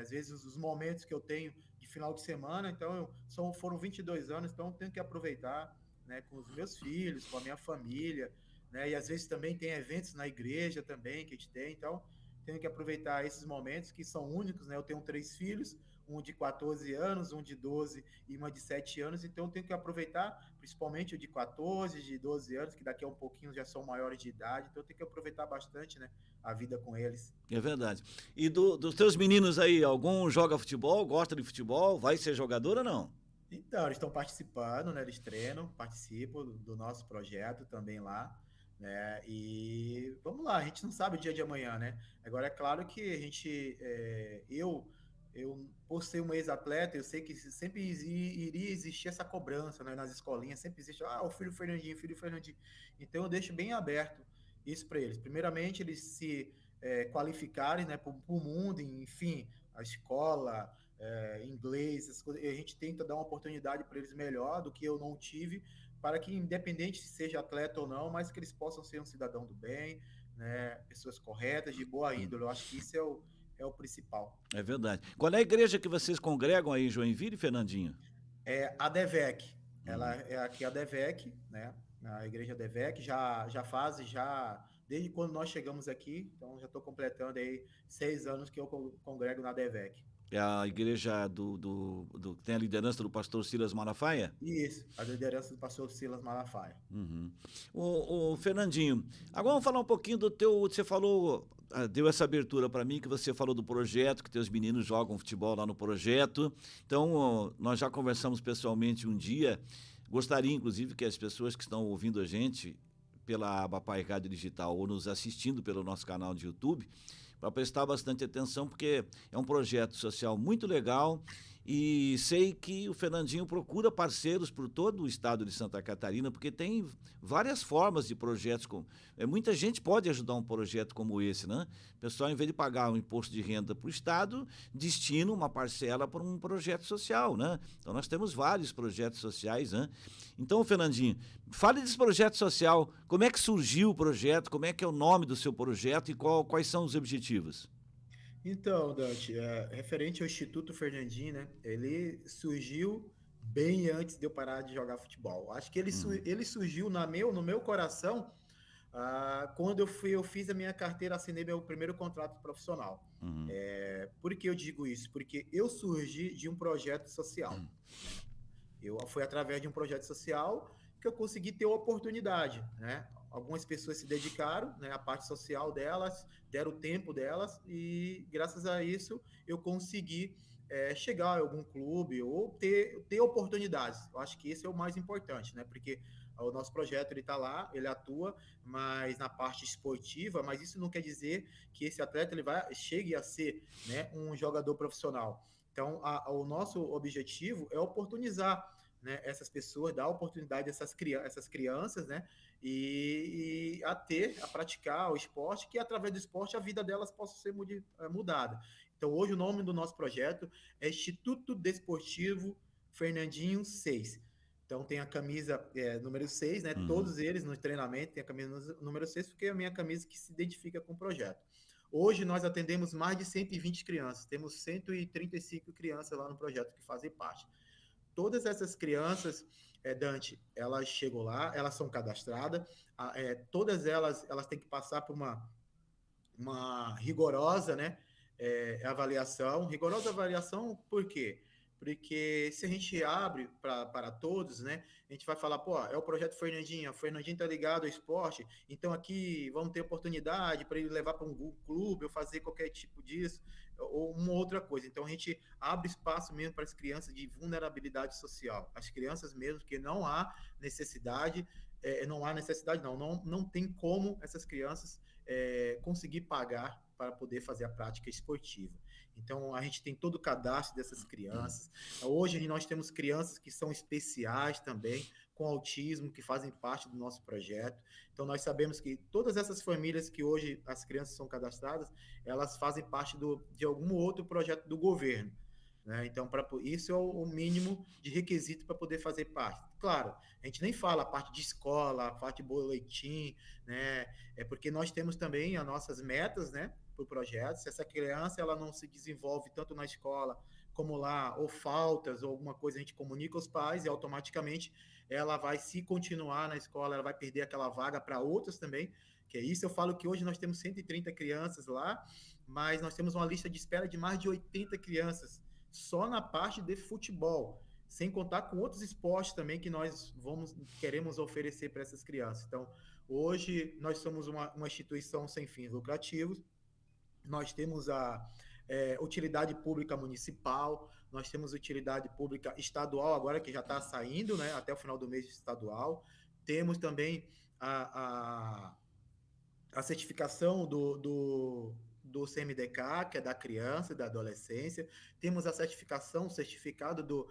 Speaker 2: Às vezes os momentos que eu tenho de final de semana, então foram 22 anos, então eu tenho que aproveitar, né, com os meus filhos, com a minha família, né? E às vezes também tem eventos na igreja também que a gente tem, então tenho que aproveitar esses momentos que são únicos, né? Eu tenho 3 filhos, um de 14 anos, um de 12 e uma de 7 anos, então eu tenho que aproveitar, principalmente o de 14, de 12 anos, que daqui a um pouquinho já são maiores de idade, então eu tenho que aproveitar bastante, né, a vida com eles.
Speaker 1: É verdade. E dos teus meninos aí, algum joga futebol, gosta de futebol, vai ser jogador ou não?
Speaker 2: Então, eles estão participando, né, eles treinam, participam do nosso projeto também lá, né, e vamos lá, a gente não sabe o dia de amanhã, né, agora é claro que a gente, por ser um ex-atleta, eu sei que sempre iria existir essa cobrança, né, nas escolinhas, sempre existe, o filho Fernandinho, então eu deixo bem aberto isso para eles, primeiramente eles se qualificarem, né, para o mundo, enfim, a escola, inglês, a gente tenta dar uma oportunidade para eles melhor do que eu não tive, para que, independente se seja atleta ou não, mas que eles possam ser um cidadão do bem, né, pessoas corretas, de boa índole. Eu acho que isso é o principal.
Speaker 1: É verdade. Qual é a igreja que vocês congregam aí em Joinville, Fernandinho?
Speaker 2: É a DEVEC, ela
Speaker 1: Uhum.
Speaker 2: é aqui a DEVEC, né? A igreja DEVEC já desde quando nós chegamos aqui, então já estou completando aí 6 anos que eu congrego na DEVEC.
Speaker 1: É a igreja que tem a liderança do pastor Silas Malafaia?
Speaker 2: Isso, a liderança do pastor Silas Malafaia.
Speaker 1: Uhum. O Fernandinho, agora vamos falar um pouquinho do teu. Você falou, deu essa abertura para mim, que você falou do projeto, que teus meninos jogam futebol lá no projeto. Então, nós já conversamos pessoalmente um dia. Gostaria, inclusive, que as pessoas que estão ouvindo a gente pela aba Pai Rádio Digital ou nos assistindo pelo nosso canal de YouTube, para prestar bastante atenção, porque é um projeto social muito legal e sei que o Fernandinho procura parceiros por todo o estado de Santa Catarina, porque tem várias formas de projetos. Muita gente pode ajudar um projeto como esse, né? O pessoal, em vez de pagar um imposto de renda para o estado, destina uma parcela para um projeto social, né? Então nós temos vários projetos sociais, né? Então, Fernandinho, fale desse projeto social. Como é que surgiu o projeto? Como é que é o nome do seu projeto e quais são os objetivos?
Speaker 2: Então, Dante, referente ao Instituto Fernandinho, né? Ele surgiu bem antes de eu parar de jogar futebol. Acho que
Speaker 1: Uhum,
Speaker 2: ele surgiu no meu coração quando eu fiz a minha carteira, assinei meu primeiro contrato profissional.
Speaker 1: uhum,
Speaker 2: Por que eu digo isso? Porque eu surgi de um projeto social, né? Foi através de um projeto social que eu consegui ter oportunidade, né? Algumas pessoas se dedicaram, né, à parte social delas, deram o tempo delas e graças a isso eu consegui chegar a algum clube ou ter oportunidades. Eu acho que esse é o mais importante, né? Porque o nosso projeto ele está lá, ele atua, mas na parte esportiva, mas isso não quer dizer que esse atleta chegue a ser, né, um jogador profissional. Então, o nosso objetivo é oportunizar, né, essas pessoas, dar oportunidade a essas crianças, né, a praticar o esporte, que através do esporte a vida delas possa ser mudada. Então, hoje o nome do nosso projeto é Instituto Desportivo Fernandinho 6. Então, tem a camisa número 6, né?
Speaker 1: uhum.
Speaker 2: Todos eles no treinamento tem a camisa número 6, porque é a minha camisa que se identifica com o projeto. Hoje nós atendemos mais de 120 crianças, temos 135 crianças lá no projeto que fazem parte. Todas essas crianças, Dante, elas chegam lá, elas são cadastradas, todas elas têm que passar por uma rigorosa, né, avaliação. Rigorosa avaliação, por quê? Porque se a gente abre para todos, né, a gente vai falar, pô, é o projeto Fernandinho, o Fernandinho tá ligado ao esporte, então aqui vamos ter oportunidade para ele levar para um clube ou fazer qualquer tipo disso, ou uma outra coisa. Então a gente abre espaço mesmo para as crianças de vulnerabilidade social, as crianças mesmo que não há necessidade, não tem como essas crianças conseguir pagar para poder fazer a prática esportiva. Então, a gente tem todo o cadastro dessas crianças. Hoje, nós temos crianças que são especiais também, com autismo, que fazem parte do nosso projeto. Então, nós sabemos que todas essas famílias que hoje as crianças são cadastradas, elas fazem parte de algum outro projeto do governo. Né? Então, isso é o mínimo de requisito para poder fazer parte. Claro, a gente nem fala a parte de escola, a parte de boletim, né? É porque nós temos também as nossas metas, né, para o projeto. Se essa criança ela não se desenvolve tanto na escola como lá, ou faltas, ou alguma coisa, a gente comunica aos pais e automaticamente ela vai, se continuar na escola, ela vai perder aquela vaga para outras também, que é isso. Eu falo que hoje nós temos 130 crianças lá, mas nós temos uma lista de espera de mais de 80 crianças só na parte de futebol, sem contar com outros esportes também que nós queremos oferecer para essas crianças. Então, hoje nós somos uma instituição sem fins lucrativos, nós temos a utilidade pública municipal, nós temos utilidade pública estadual, agora que já está saindo, né, até o final do mês estadual, temos também a, a certificação do CMDK, que é da criança e da adolescência, temos a certificação, o certificado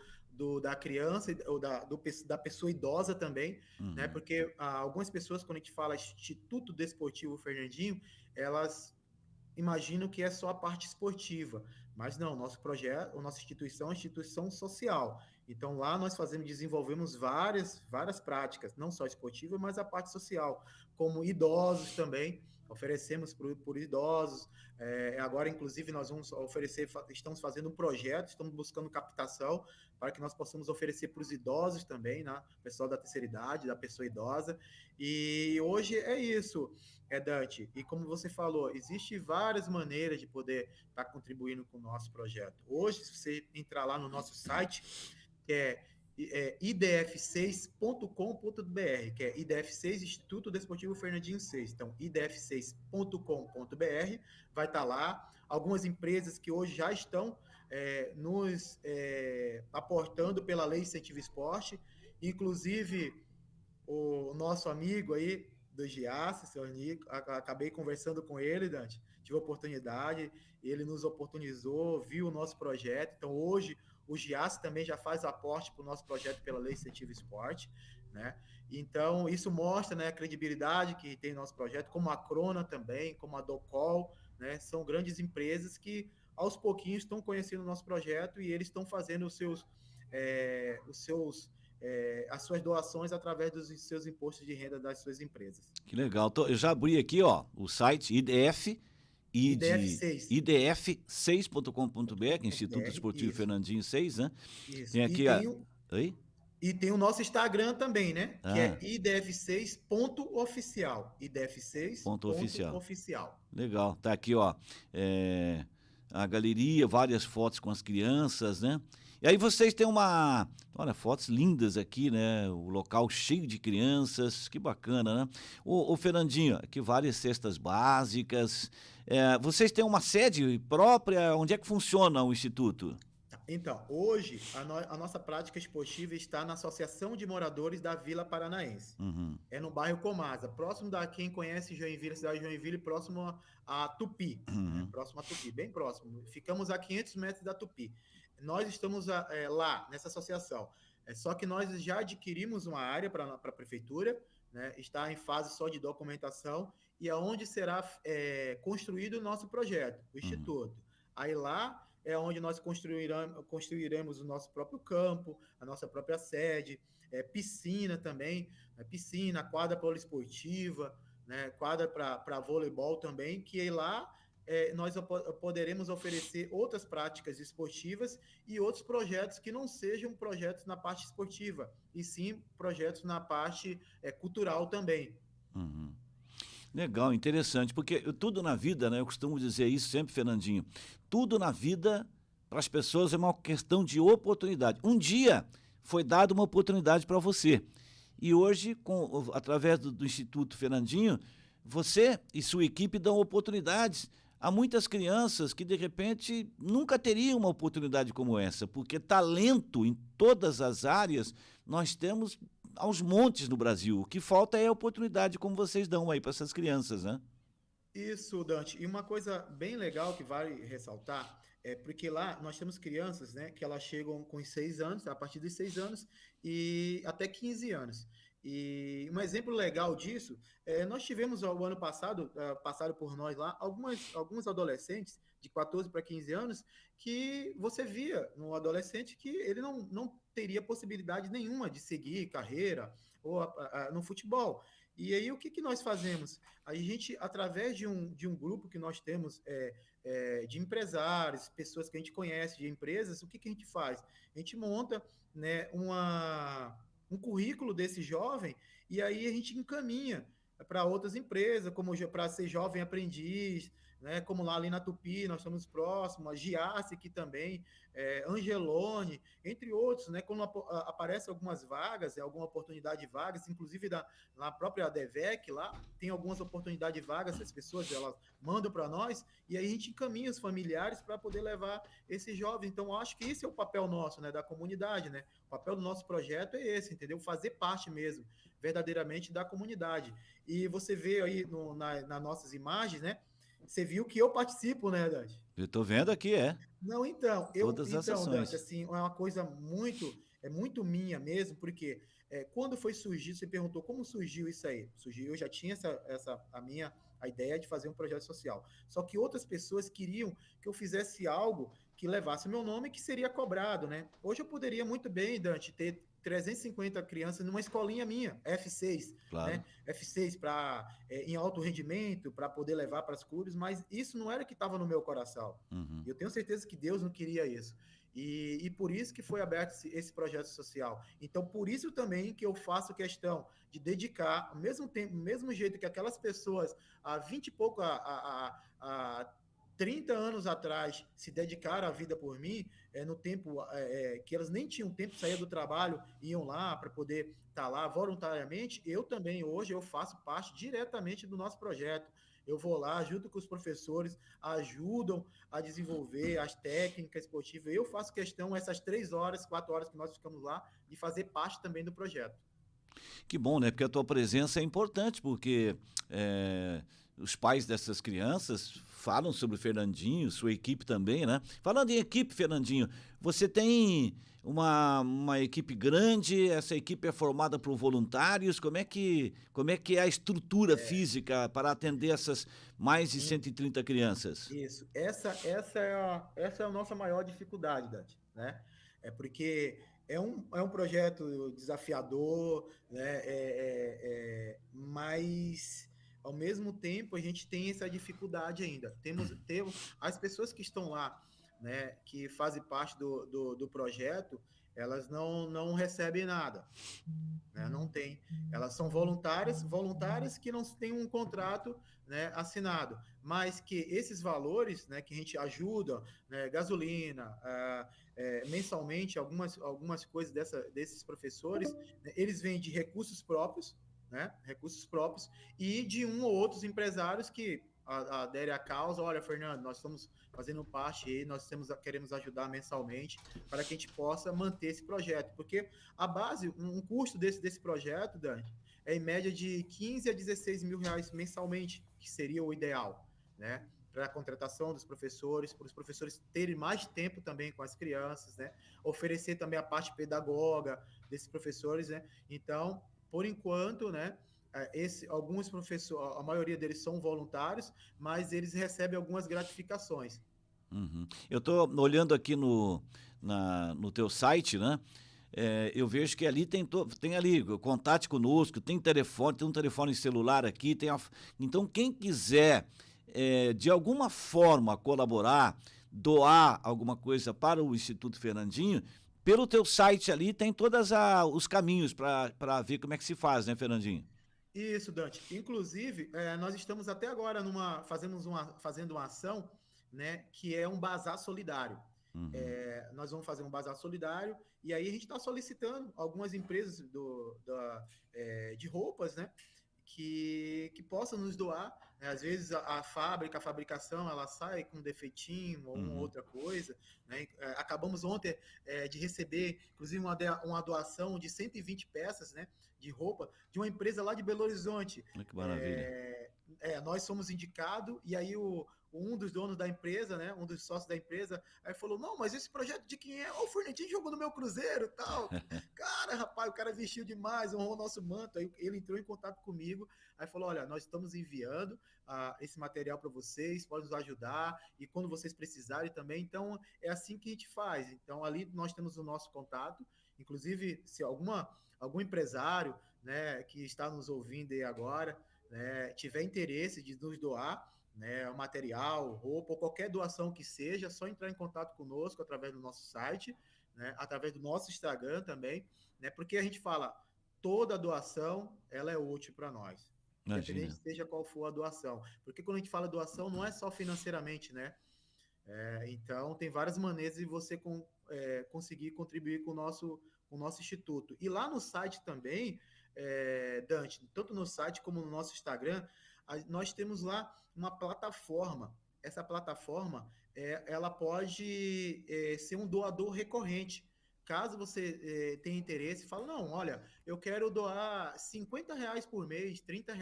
Speaker 2: da criança ou da pessoa idosa também, né? Porque algumas pessoas, quando a gente fala Instituto Desportivo Fernandinho, elas imaginam que é só a parte esportiva, mas não, nosso projeto, a nossa instituição é uma instituição social. Então lá nós desenvolvemos várias práticas, não só esportiva, mas a parte social, como idosos também, oferecemos por idosos. Agora, inclusive, nós vamos oferecer, estamos fazendo um projeto, estamos buscando captação para que nós possamos oferecer para os idosos também, né? Pessoal da terceira idade, da pessoa idosa. E hoje é isso, Dante. E como você falou, existe várias maneiras de poder estar contribuindo com o nosso projeto. Hoje, se você entrar lá no nosso site, que é idf6.com.br, que é IDF6, Instituto Desportivo Fernandinho 6. Então, idf6.com.br, vai estar lá. Algumas empresas que hoje já estão nos aportando pela Lei Incentivo Esporte, inclusive o nosso amigo aí do Giasse, seu Nico, acabei conversando com ele, Dante, tive a oportunidade, ele nos oportunizou, viu o nosso projeto, então hoje o Giasse também já faz aporte para o nosso projeto pela Lei Incentivo Esporte, né? Então, isso mostra, né, a credibilidade que tem nosso projeto, como a Crona também, como a Docol, né? São grandes empresas que, aos pouquinhos, estão conhecendo o nosso projeto e eles estão fazendo as suas doações através dos seus impostos de renda das suas empresas.
Speaker 1: Que legal. Eu já abri aqui, ó, o site IDF e de
Speaker 2: IDF6.
Speaker 1: idf6.com.br, Instituto Esportivo
Speaker 2: Isso,
Speaker 1: Fernandinho 6, né?
Speaker 2: isso.
Speaker 1: Tem aqui a... Oi?
Speaker 2: E tem o nosso Instagram também, né? Que
Speaker 1: Ah,
Speaker 2: é idf6.oficial.
Speaker 1: ponto oficial.
Speaker 2: idf6.oficial.
Speaker 1: Legal. Tá aqui, ó, a galeria, várias fotos com as crianças, né? E aí vocês têm olha, fotos lindas aqui, né? O local cheio de crianças, que bacana, né? Ô Fernandinho, aqui várias cestas básicas. Vocês têm uma sede própria? Onde é que funciona o Instituto?
Speaker 2: Então, hoje, a nossa prática esportiva está na Associação de Moradores da Vila Paranaense.
Speaker 1: Uhum.
Speaker 2: É no bairro Comasa, próximo da quem conhece Joinville, a cidade de Joinville, próximo a Tupi, né?
Speaker 1: Uhum.
Speaker 2: Próximo a Tupi, bem próximo. Ficamos a 500 metros da Tupi. Nós estamos lá, nessa associação. Só que nós já adquirimos uma área para a prefeitura, né? Está em fase só de documentação, e aonde será construído o nosso projeto, o
Speaker 1: Uhum.
Speaker 2: Instituto. Aí lá é onde nós construiremos o nosso próprio campo, a nossa própria sede, piscina também, piscina, quadra poliesportiva, né, quadra para voleibol também, que lá nós poderemos oferecer outras práticas esportivas e outros projetos que não sejam projetos na parte esportiva, e sim projetos na parte cultural também.
Speaker 1: Uhum. Legal, interessante, porque tudo na vida, né? Eu costumo dizer isso sempre, Fernandinho. Tudo na vida, para as pessoas, é uma questão de oportunidade. Um dia foi dada uma oportunidade para você. E hoje, através do Instituto Fernandinho, você e sua equipe dão oportunidades a muitas crianças que, de repente, nunca teriam uma oportunidade como essa, porque talento em todas as áreas nós temos aos montes no Brasil. O que falta é a oportunidade como vocês dão aí para essas crianças, né?
Speaker 2: Isso, Dante. E uma coisa bem legal que vale ressaltar é porque lá nós temos crianças, né, que elas chegam com 6 anos, a partir dos 6 anos, e até 15 anos. E um exemplo legal disso, nós tivemos o ano passado, passaram por nós lá, alguns adolescentes de 14 para 15 anos, que você via no adolescente que ele não teria possibilidade nenhuma de seguir carreira ou no futebol. E aí, o que nós fazemos? A gente, através de um grupo que nós temos de empresários, pessoas que a gente conhece, de empresas, o que a gente faz? A gente monta, né, um currículo desse jovem e aí a gente encaminha para outras empresas, como para ser jovem aprendiz, né, como lá ali na Tupi, nós estamos próximos, a Giasse aqui também, Angelone, entre outros, né, quando aparecem algumas vagas, alguma oportunidade de vagas, inclusive na própria ADVEC, lá tem algumas oportunidades de vagas, as pessoas elas mandam para nós, e aí a gente encaminha os familiares para poder levar esses jovens. Então, acho que esse é o papel nosso, né, da comunidade, né? O papel do nosso projeto é esse, entendeu? Fazer parte mesmo, verdadeiramente, da comunidade. E você vê aí nas nossas imagens, né? Você viu que eu participo, né, Dante?
Speaker 1: Eu estou vendo aqui,
Speaker 2: Não, então,
Speaker 1: todas as
Speaker 2: Dante,
Speaker 1: ações.
Speaker 2: assim, é uma coisa muito minha mesmo, porque quando foi surgir, você perguntou como surgiu isso aí. Surgiu, eu já tinha a ideia de fazer um projeto social. Só que outras pessoas queriam que eu fizesse algo que levasse o meu nome e que seria cobrado, né? Hoje eu poderia muito bem, Dante, ter 350 crianças numa escolinha minha, F6,
Speaker 1: Claro.
Speaker 2: né? F6 em alto rendimento, para poder levar para as clubes, mas isso não era o que estava no meu coração.
Speaker 1: Uhum.
Speaker 2: Eu tenho certeza que Deus não queria isso. E por isso que foi aberto esse projeto social. Então, por isso também que eu faço questão de dedicar, ao mesmo tempo, mesmo jeito que aquelas pessoas há 20 e pouco, há 30 anos atrás, se dedicaram a vida por mim, no tempo que elas nem tinham tempo, saía do trabalho, iam lá para poder estar lá voluntariamente, eu também hoje eu faço parte diretamente do nosso projeto. Eu vou lá, junto com os professores, ajudam a desenvolver as técnicas esportivas. Eu faço questão, essas 3 horas, 4 horas que nós ficamos lá, de fazer parte também do projeto.
Speaker 1: Que bom, né? Porque a tua presença é importante, porque os pais dessas crianças falam sobre o Fernandinho, sua equipe também, né? Falando em equipe, Fernandinho, você tem uma equipe grande, essa equipe é formada por voluntários, como é que é a estrutura física para atender essas mais de 130 crianças?
Speaker 2: Isso. Essa é a nossa maior dificuldade, Dante, né? É porque é um projeto desafiador, né? Mas, ao mesmo tempo, a gente tem essa dificuldade ainda. Temos as pessoas que estão lá, né? Que fazem parte do projeto, elas não recebem nada, né? Não tem. Elas são voluntárias que não têm um contrato, né, assinado, mas que esses valores, né, que a gente ajuda, né, gasolina, mensalmente, algumas coisas desses professores, né, eles vêm de recursos próprios, né, e de um ou outros empresários que aderem à causa. Olha, Fernando, nós estamos fazendo parte aí, queremos ajudar mensalmente para que a gente possa manter esse projeto, porque a base, um custo desse projeto, Dani, é em média de 15 a 16 mil reais mensalmente, que seria o ideal, né? Para a contratação dos professores, para os professores terem mais tempo também com as crianças, né? Oferecer também a parte pedagoga desses professores, né? Então, por enquanto, né? Alguns professores, a maioria deles são voluntários, mas eles recebem algumas gratificações.
Speaker 1: Uhum. Eu estou olhando aqui no teu site, né? Eu vejo que ali tem ali, contate conosco, tem telefone, tem um telefone celular aqui, então quem quiser de alguma forma colaborar, doar alguma coisa para o Instituto Fernandinho, pelo teu site ali tem todos os caminhos para ver como é que se faz, né, Fernandinho?
Speaker 2: Isso, Dante. Inclusive, nós estamos até agora fazendo uma ação, né, que é um bazar solidário.
Speaker 1: Uhum.
Speaker 2: Nós vamos fazer um bazar solidário e aí a gente está solicitando algumas empresas de roupas, né, que possam nos doar. Né? Às vezes a fabricação, ela sai com um defeitinho ou uma
Speaker 1: Uhum.
Speaker 2: outra coisa. Né? Acabamos ontem de receber, inclusive, uma doação de 120 peças, né, de roupa de uma empresa lá de Belo Horizonte.
Speaker 1: Olha que maravilha.
Speaker 2: Nós somos indicados, e aí um dos donos da empresa, né, um dos sócios da empresa, aí falou, não, mas esse projeto de quem é? O Fernandinho jogou no meu Cruzeiro tal. Cara, rapaz, o cara vestiu demais, honrou o nosso manto. Aí ele entrou em contato comigo, aí falou, olha, nós estamos enviando esse material para vocês, pode nos ajudar, e quando vocês precisarem também. Então, é assim que a gente faz. Então, ali nós temos o nosso contato, inclusive, se algum empresário, né, que está nos ouvindo aí agora, né, tiver interesse de nos doar, né, material, roupa ou qualquer doação que seja, é só entrar em contato conosco através do nosso site, né, através do nosso Instagram também, né, porque a gente fala, toda doação ela é útil para nós, independente
Speaker 1: Imagina.
Speaker 2: seja qual for a doação, porque quando a gente fala doação não é só financeiramente, né? Então tem várias maneiras de você conseguir contribuir com o nosso instituto. E lá no site também, Dante, tanto no site como no nosso Instagram, nós temos lá uma plataforma. Essa plataforma, ela pode ser um doador recorrente. Caso você tenha interesse, fala, não, olha, eu quero doar R$ 50 por mês, R$ 30,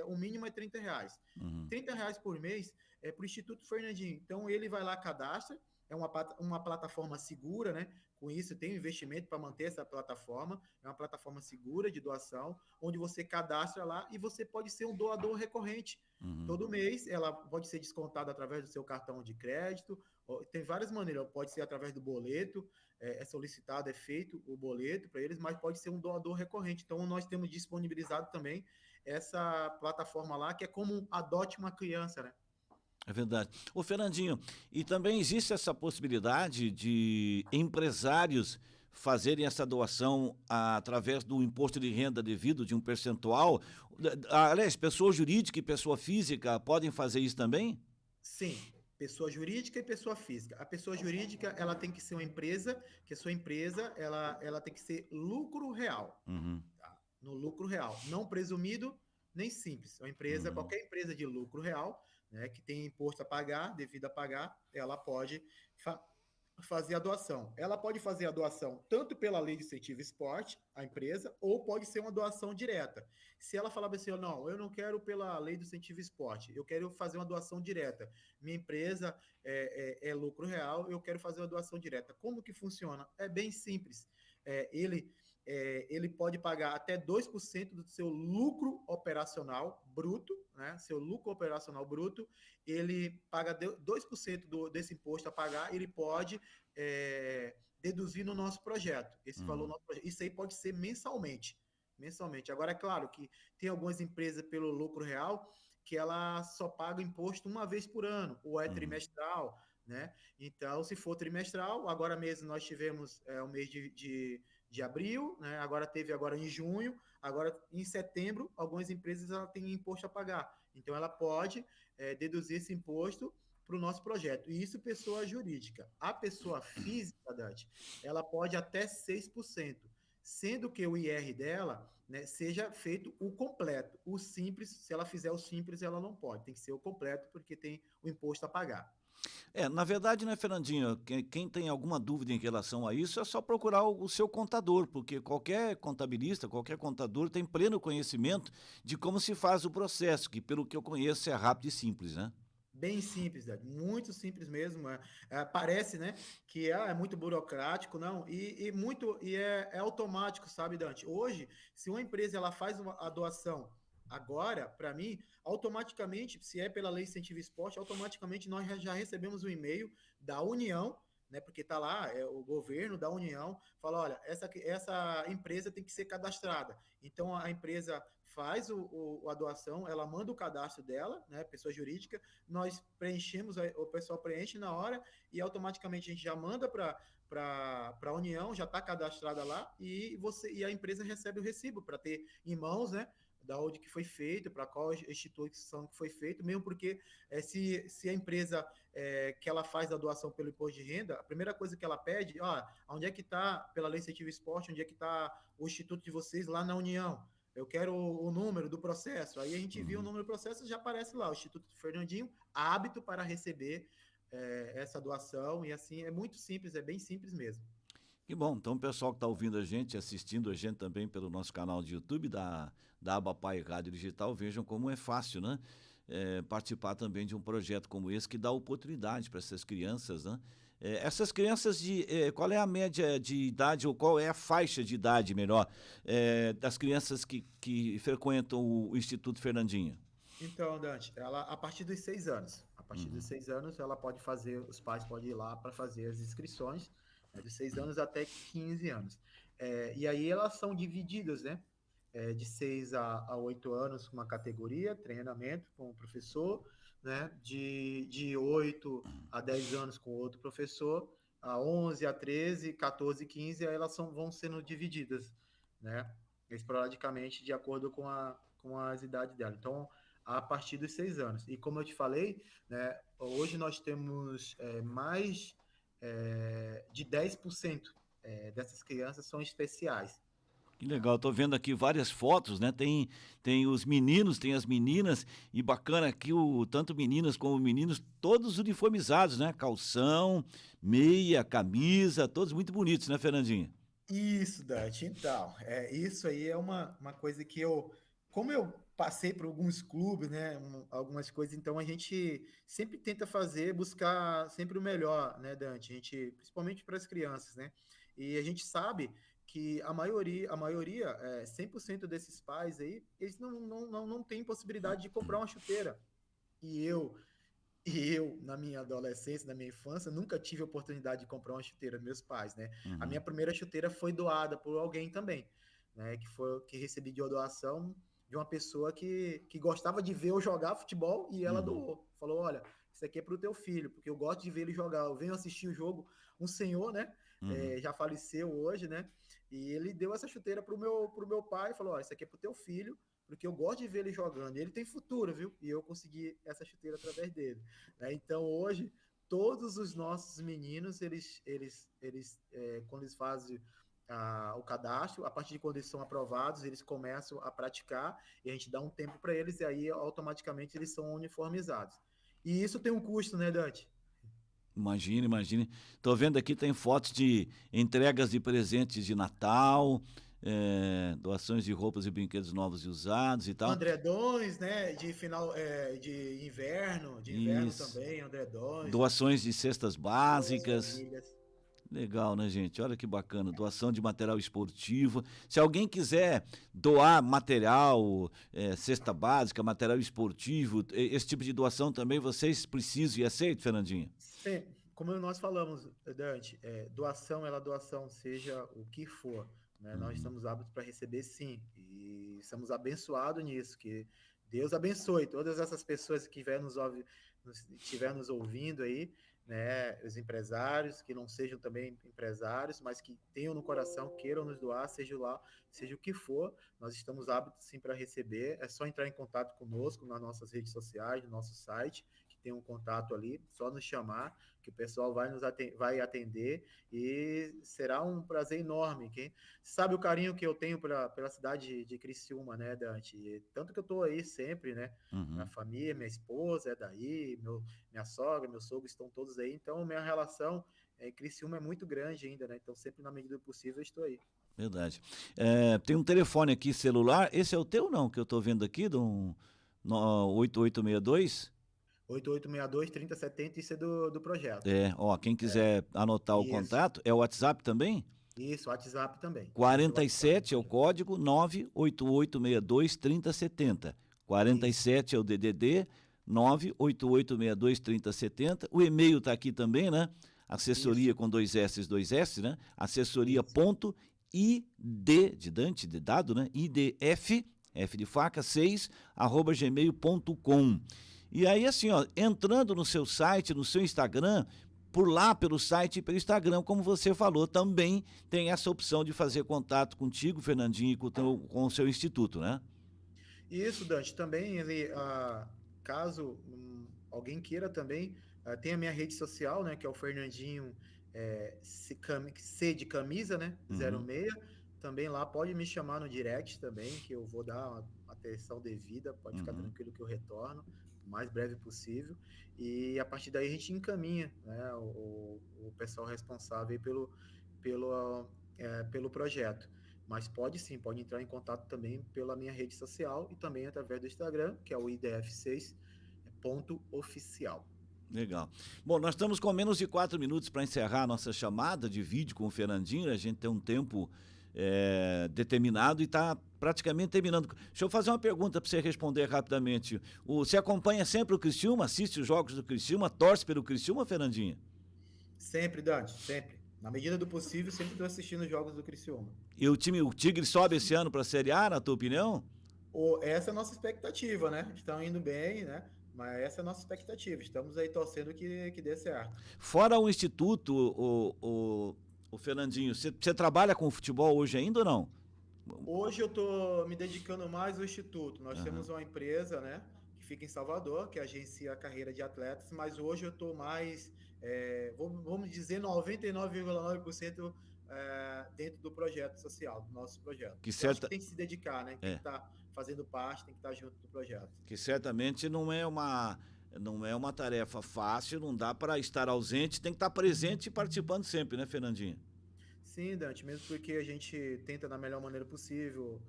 Speaker 2: o mínimo é R$ 30.
Speaker 1: Uhum.
Speaker 2: R$ 30 por mês para o Instituto Fernandinho. Então, ele vai lá, cadastra, é uma plataforma segura, né? Com isso, tem um investimento para manter essa plataforma. É uma plataforma segura de doação, onde você cadastra lá e você pode ser um doador recorrente.
Speaker 1: Uhum.
Speaker 2: Todo mês ela pode ser descontada através do seu cartão de crédito. Tem várias maneiras, pode ser através do boleto, solicitado, é feito o boleto para eles, mas pode ser um doador recorrente. Então, nós temos disponibilizado também essa plataforma lá, que é como adote uma criança, né?
Speaker 1: É verdade. Ô, Fernandinho, e também existe essa possibilidade de empresários fazerem essa doação através do imposto de renda devido de um percentual? Aliás, pessoa jurídica e pessoa física podem fazer isso também?
Speaker 2: Sim, pessoa jurídica e pessoa física. A pessoa jurídica, ela tem que ser uma empresa, que a sua empresa, ela tem que ser lucro real,
Speaker 1: Uhum.
Speaker 2: tá? No lucro real, não presumido, nem simples. Uma empresa,
Speaker 1: Uhum.
Speaker 2: qualquer empresa de lucro real, né, que tem imposto a pagar, devido a pagar, ela pode fa fazer a doação. Ela pode fazer a doação tanto pela lei de incentivo esporte, a empresa, ou pode ser uma doação direta. Se ela falar assim, não, eu não quero pela lei do incentivo esporte, eu quero fazer uma doação direta. Minha empresa é lucro real, eu quero fazer uma doação direta. Como que funciona? É bem simples. Ele pode pagar até 2% do seu lucro operacional bruto, né? Seu lucro operacional bruto, ele paga 2% desse imposto a pagar, ele pode deduzir no nosso projeto. Esse valor,
Speaker 1: Uhum.
Speaker 2: isso aí pode ser mensalmente. Mensalmente. Agora, é claro que tem algumas empresas pelo lucro real que ela só paga imposto uma vez por ano, ou é
Speaker 1: Uhum.
Speaker 2: trimestral, né? Então, se for trimestral, agora mesmo nós tivemos o mês de abril, né? Agora teve agora em junho, agora em setembro, algumas empresas ela têm imposto a pagar. Então, ela pode deduzir esse imposto para o nosso projeto. E isso pessoa jurídica. A pessoa física, Dante, ela pode até 6%, sendo que o IR dela, né, seja feito o completo. O simples, se ela fizer o simples, ela não pode. Tem que ser o completo, porque tem o imposto a pagar.
Speaker 1: Na verdade, né, Fernandinho, quem tem alguma dúvida em relação a isso é só procurar o seu contador, porque qualquer contabilista, qualquer contador tem pleno conhecimento de como se faz o processo, que pelo que eu conheço é rápido e simples, né?
Speaker 2: Bem simples, Dad, muito simples mesmo. Parece, né, que é muito burocrático, não, e é automático, sabe, Dante? Hoje, se uma empresa ela faz a doação agora, para mim, automaticamente, se é pela lei incentivo esporte, automaticamente nós já recebemos um e-mail da União, né, porque tá lá, o governo da União fala, olha, essa empresa tem que ser cadastrada. Então a empresa faz a doação, ela manda o cadastro dela, né, pessoa jurídica, nós preenchemos, o pessoal preenche na hora e automaticamente a gente já manda para a União, já está cadastrada lá e a empresa recebe o recibo para ter em mãos, né, da onde que foi feito, para qual instituição que foi feito, mesmo porque se a empresa que ela faz a doação pelo imposto de renda, a primeira coisa que ela pede, onde é que está, pela Lei Incentivo Esporte, onde é que está o instituto de vocês lá na União? Eu quero o número do processo. Aí a gente viu o número do processo e já aparece lá, o Instituto Fernandinho, apto para receber essa doação, e assim, é muito simples, é bem simples mesmo.
Speaker 1: Que bom, então o pessoal que está ouvindo a gente, assistindo a gente também pelo nosso canal de YouTube da Abapai Rádio Digital, vejam como é fácil, né? Participar também de um projeto como esse que dá oportunidade para essas crianças, né? Essas crianças, qual é a média de idade ou qual é a faixa de idade, melhor, das crianças que frequentam o Instituto Fernandinho?
Speaker 2: Então, Dante, ela a partir dos 6 anos. A partir dos 6 anos, ela pode fazer, os pais podem ir lá para fazer as inscrições, né, dos 6 anos até 15 anos. E aí elas são divididas, né? De 6 a 8 anos, uma categoria, treinamento com o professor, né? De 8 a 10 anos com outro professor, a 11 a 13, 14, 15, aí elas vão sendo divididas, né? Esporadicamente, de acordo com as idades dela. Então, a partir dos 6 anos. E como eu te falei, né, hoje nós temos mais de 10% dessas crianças são especiais.
Speaker 1: Que legal, estou vendo aqui várias fotos, né? Tem os meninos, tem as meninas, e bacana aqui tanto meninas como meninos, todos uniformizados, né? Calção, meia, camisa, todos muito bonitos, né, Fernandinho?
Speaker 2: Isso, Dante. Então, isso aí é uma coisa que como eu passei por alguns clubes, né, algumas coisas, então a gente sempre tenta buscar sempre o melhor, né, Dante? A gente, principalmente para as crianças, né? E a gente sabe que a maioria, 100% desses pais aí, eles não têm possibilidade de comprar uma chuteira. E eu, na minha adolescência, na minha infância, nunca tive a oportunidade de comprar uma chuteira dos meus pais, né? A
Speaker 1: Uhum,
Speaker 2: minha primeira chuteira foi doada por alguém também, né? Que recebi de uma doação de uma pessoa que gostava de ver eu jogar futebol e ela
Speaker 1: uhum,
Speaker 2: doou. Falou, olha, isso aqui é para o teu filho, porque eu gosto de ver ele jogar. Eu venho assistir o jogo, um senhor, né?
Speaker 1: uhum.
Speaker 2: Já faleceu hoje, né? E ele deu essa chuteira pro meu pai e falou, ó, isso aqui é pro teu filho, porque eu gosto de ver ele jogando. E ele tem futuro, viu? E eu consegui essa chuteira através dele. Né? Então, hoje, todos os nossos meninos, quando eles fazem o cadastro, a partir de quando eles são aprovados, eles começam a praticar e a gente dá um tempo para eles e aí automaticamente eles são uniformizados. E isso tem um custo, né, Dante?
Speaker 1: Imagine, imagine. Estou vendo aqui, tem fotos de entregas de presentes de Natal, doações de roupas e brinquedos novos e usados e tal.
Speaker 2: Andredões, né, de final, de inverno
Speaker 1: Isso.
Speaker 2: também, andredões,
Speaker 1: Doações de cestas
Speaker 2: para as
Speaker 1: básicas.
Speaker 2: famílias.
Speaker 1: Legal, né, gente? Olha que bacana. Doação de material esportivo. Se alguém quiser doar material, cesta básica, material esportivo, esse tipo de doação também vocês precisam e aceitam, Fernandinho?
Speaker 2: Sim, como nós falamos, Dante, doação ela doação, seja o que for, né? Nós
Speaker 1: Uhum.
Speaker 2: estamos aptos para receber sim, e estamos abençoados nisso, que Deus abençoe todas essas pessoas que estiver nos ouvindo aí, né? Os empresários, que não sejam também empresários, mas que tenham no coração, queiram nos doar, seja o que for, nós estamos aptos sim para receber, é só entrar em contato conosco nas nossas redes sociais, no nosso site, tem um contato ali, só nos chamar, que o pessoal vai atender e será um prazer enorme. Quem sabe o carinho que eu tenho pela cidade de Criciúma, né, Dante? Tanto que eu estou aí sempre, né? Minha
Speaker 1: Uhum.
Speaker 2: família, minha esposa é daí, minha sogra, meu sogro estão todos aí, então minha relação em Criciúma é muito grande ainda, né? Então sempre na medida do possível eu estou aí.
Speaker 1: Verdade. Tem um telefone aqui celular. Esse é o teu, não? Que eu estou vendo aqui, do 8862.
Speaker 2: 8862-3070, isso é do projeto.
Speaker 1: Ó, quem quiser anotar o
Speaker 2: Isso,
Speaker 1: contato, é o WhatsApp também?
Speaker 2: isso, WhatsApp também. Esse é o WhatsApp do
Speaker 1: 47 é o
Speaker 2: projeto.
Speaker 1: código 988623070.
Speaker 2: Isso.
Speaker 1: 47 é o DDD 988623070. O e-mail está aqui também, né? Assessoria
Speaker 2: Isso,
Speaker 1: com dois S, né?
Speaker 2: isso.
Speaker 1: Assessoria.id de Dante, de dado, né? IDF F de faca 6, @gmail.com. E aí, assim, ó, entrando no seu site, no seu Instagram, por lá, pelo site e pelo Instagram, como você falou, também tem essa opção de fazer contato contigo, Fernandinho, e com o seu instituto, né?
Speaker 2: Isso, Dante, também caso alguém queira também, tem a minha rede social, né, que é o Fernandinho C de camisa, né,
Speaker 1: Uhum.
Speaker 2: 06. Também lá pode me chamar no direct também, que eu vou dar uma atenção devida, pode ficar
Speaker 1: Uhum.
Speaker 2: tranquilo que eu retorno o mais breve possível. E a partir daí a gente encaminha, né, o pessoal responsável pelo projeto. Mas pode sim, pode entrar em contato também pela minha rede social e também através do Instagram, que é o idf6.oficial.
Speaker 1: Legal. Bom, nós estamos com menos de 4 minutos para encerrar a nossa chamada de vídeo com o Fernandinho. A gente tem um tempo determinado e está praticamente terminando. Deixa eu fazer uma pergunta para você responder rapidamente. Você acompanha sempre o Criciúma, assiste os jogos do Criciúma, torce pelo Criciúma, Fernandinho?
Speaker 2: Sempre, Dante, sempre. Na medida do possível, sempre estou assistindo os jogos do Criciúma.
Speaker 1: E o Tigre sobe esse ano para a Série A, na tua opinião?
Speaker 2: Essa é a nossa expectativa, né? Estão indo bem, né? Mas essa é a nossa expectativa. Estamos aí torcendo que dê certo.
Speaker 1: Fora o Instituto, o Fernandinho, você trabalha com futebol hoje ainda ou não?
Speaker 2: Hoje eu estou me dedicando mais ao Instituto. Nós
Speaker 1: Aham.
Speaker 2: temos uma empresa, né, que fica em Salvador, que agencia a carreira de atletas, mas hoje eu estou mais, vamos dizer, 99,9% dentro do projeto social, do nosso projeto.
Speaker 1: Que,
Speaker 2: Eu acho que
Speaker 1: certa,
Speaker 2: tem que se dedicar, né? Tem que
Speaker 1: é,
Speaker 2: estar fazendo parte, tem que estar junto do projeto.
Speaker 1: que certamente não é uma tarefa fácil, não dá para estar ausente, tem que estar presente e participando sempre, né, Fernandinho?
Speaker 2: Sim, Dante, mesmo porque a gente tenta da melhor maneira possível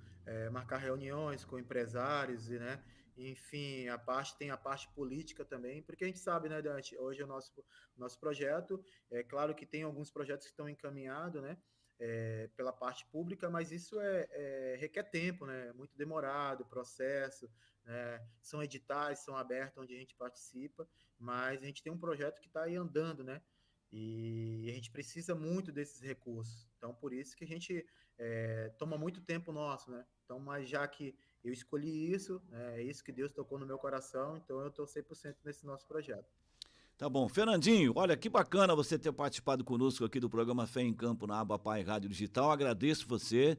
Speaker 2: marcar reuniões com empresários e, né, enfim, tem a parte política também, porque a gente sabe, né, Dante, hoje é o nosso projeto, é claro que tem alguns projetos que estão encaminhados, né, pela parte pública, mas isso requer tempo, né, é muito demorado o processo, né, são editais, são abertos onde a gente participa, mas a gente tem um projeto que está aí andando, né, e a gente precisa muito desses recursos. Então, por isso que a gente toma muito tempo nosso, né? Então, mas já que eu escolhi isso, é isso que Deus tocou no meu coração, então eu estou 100% nesse nosso projeto.
Speaker 1: Tá bom. Fernandinho, olha que bacana você ter participado conosco aqui do programa Fé em Campo na Aba Pai Rádio Digital. Agradeço você,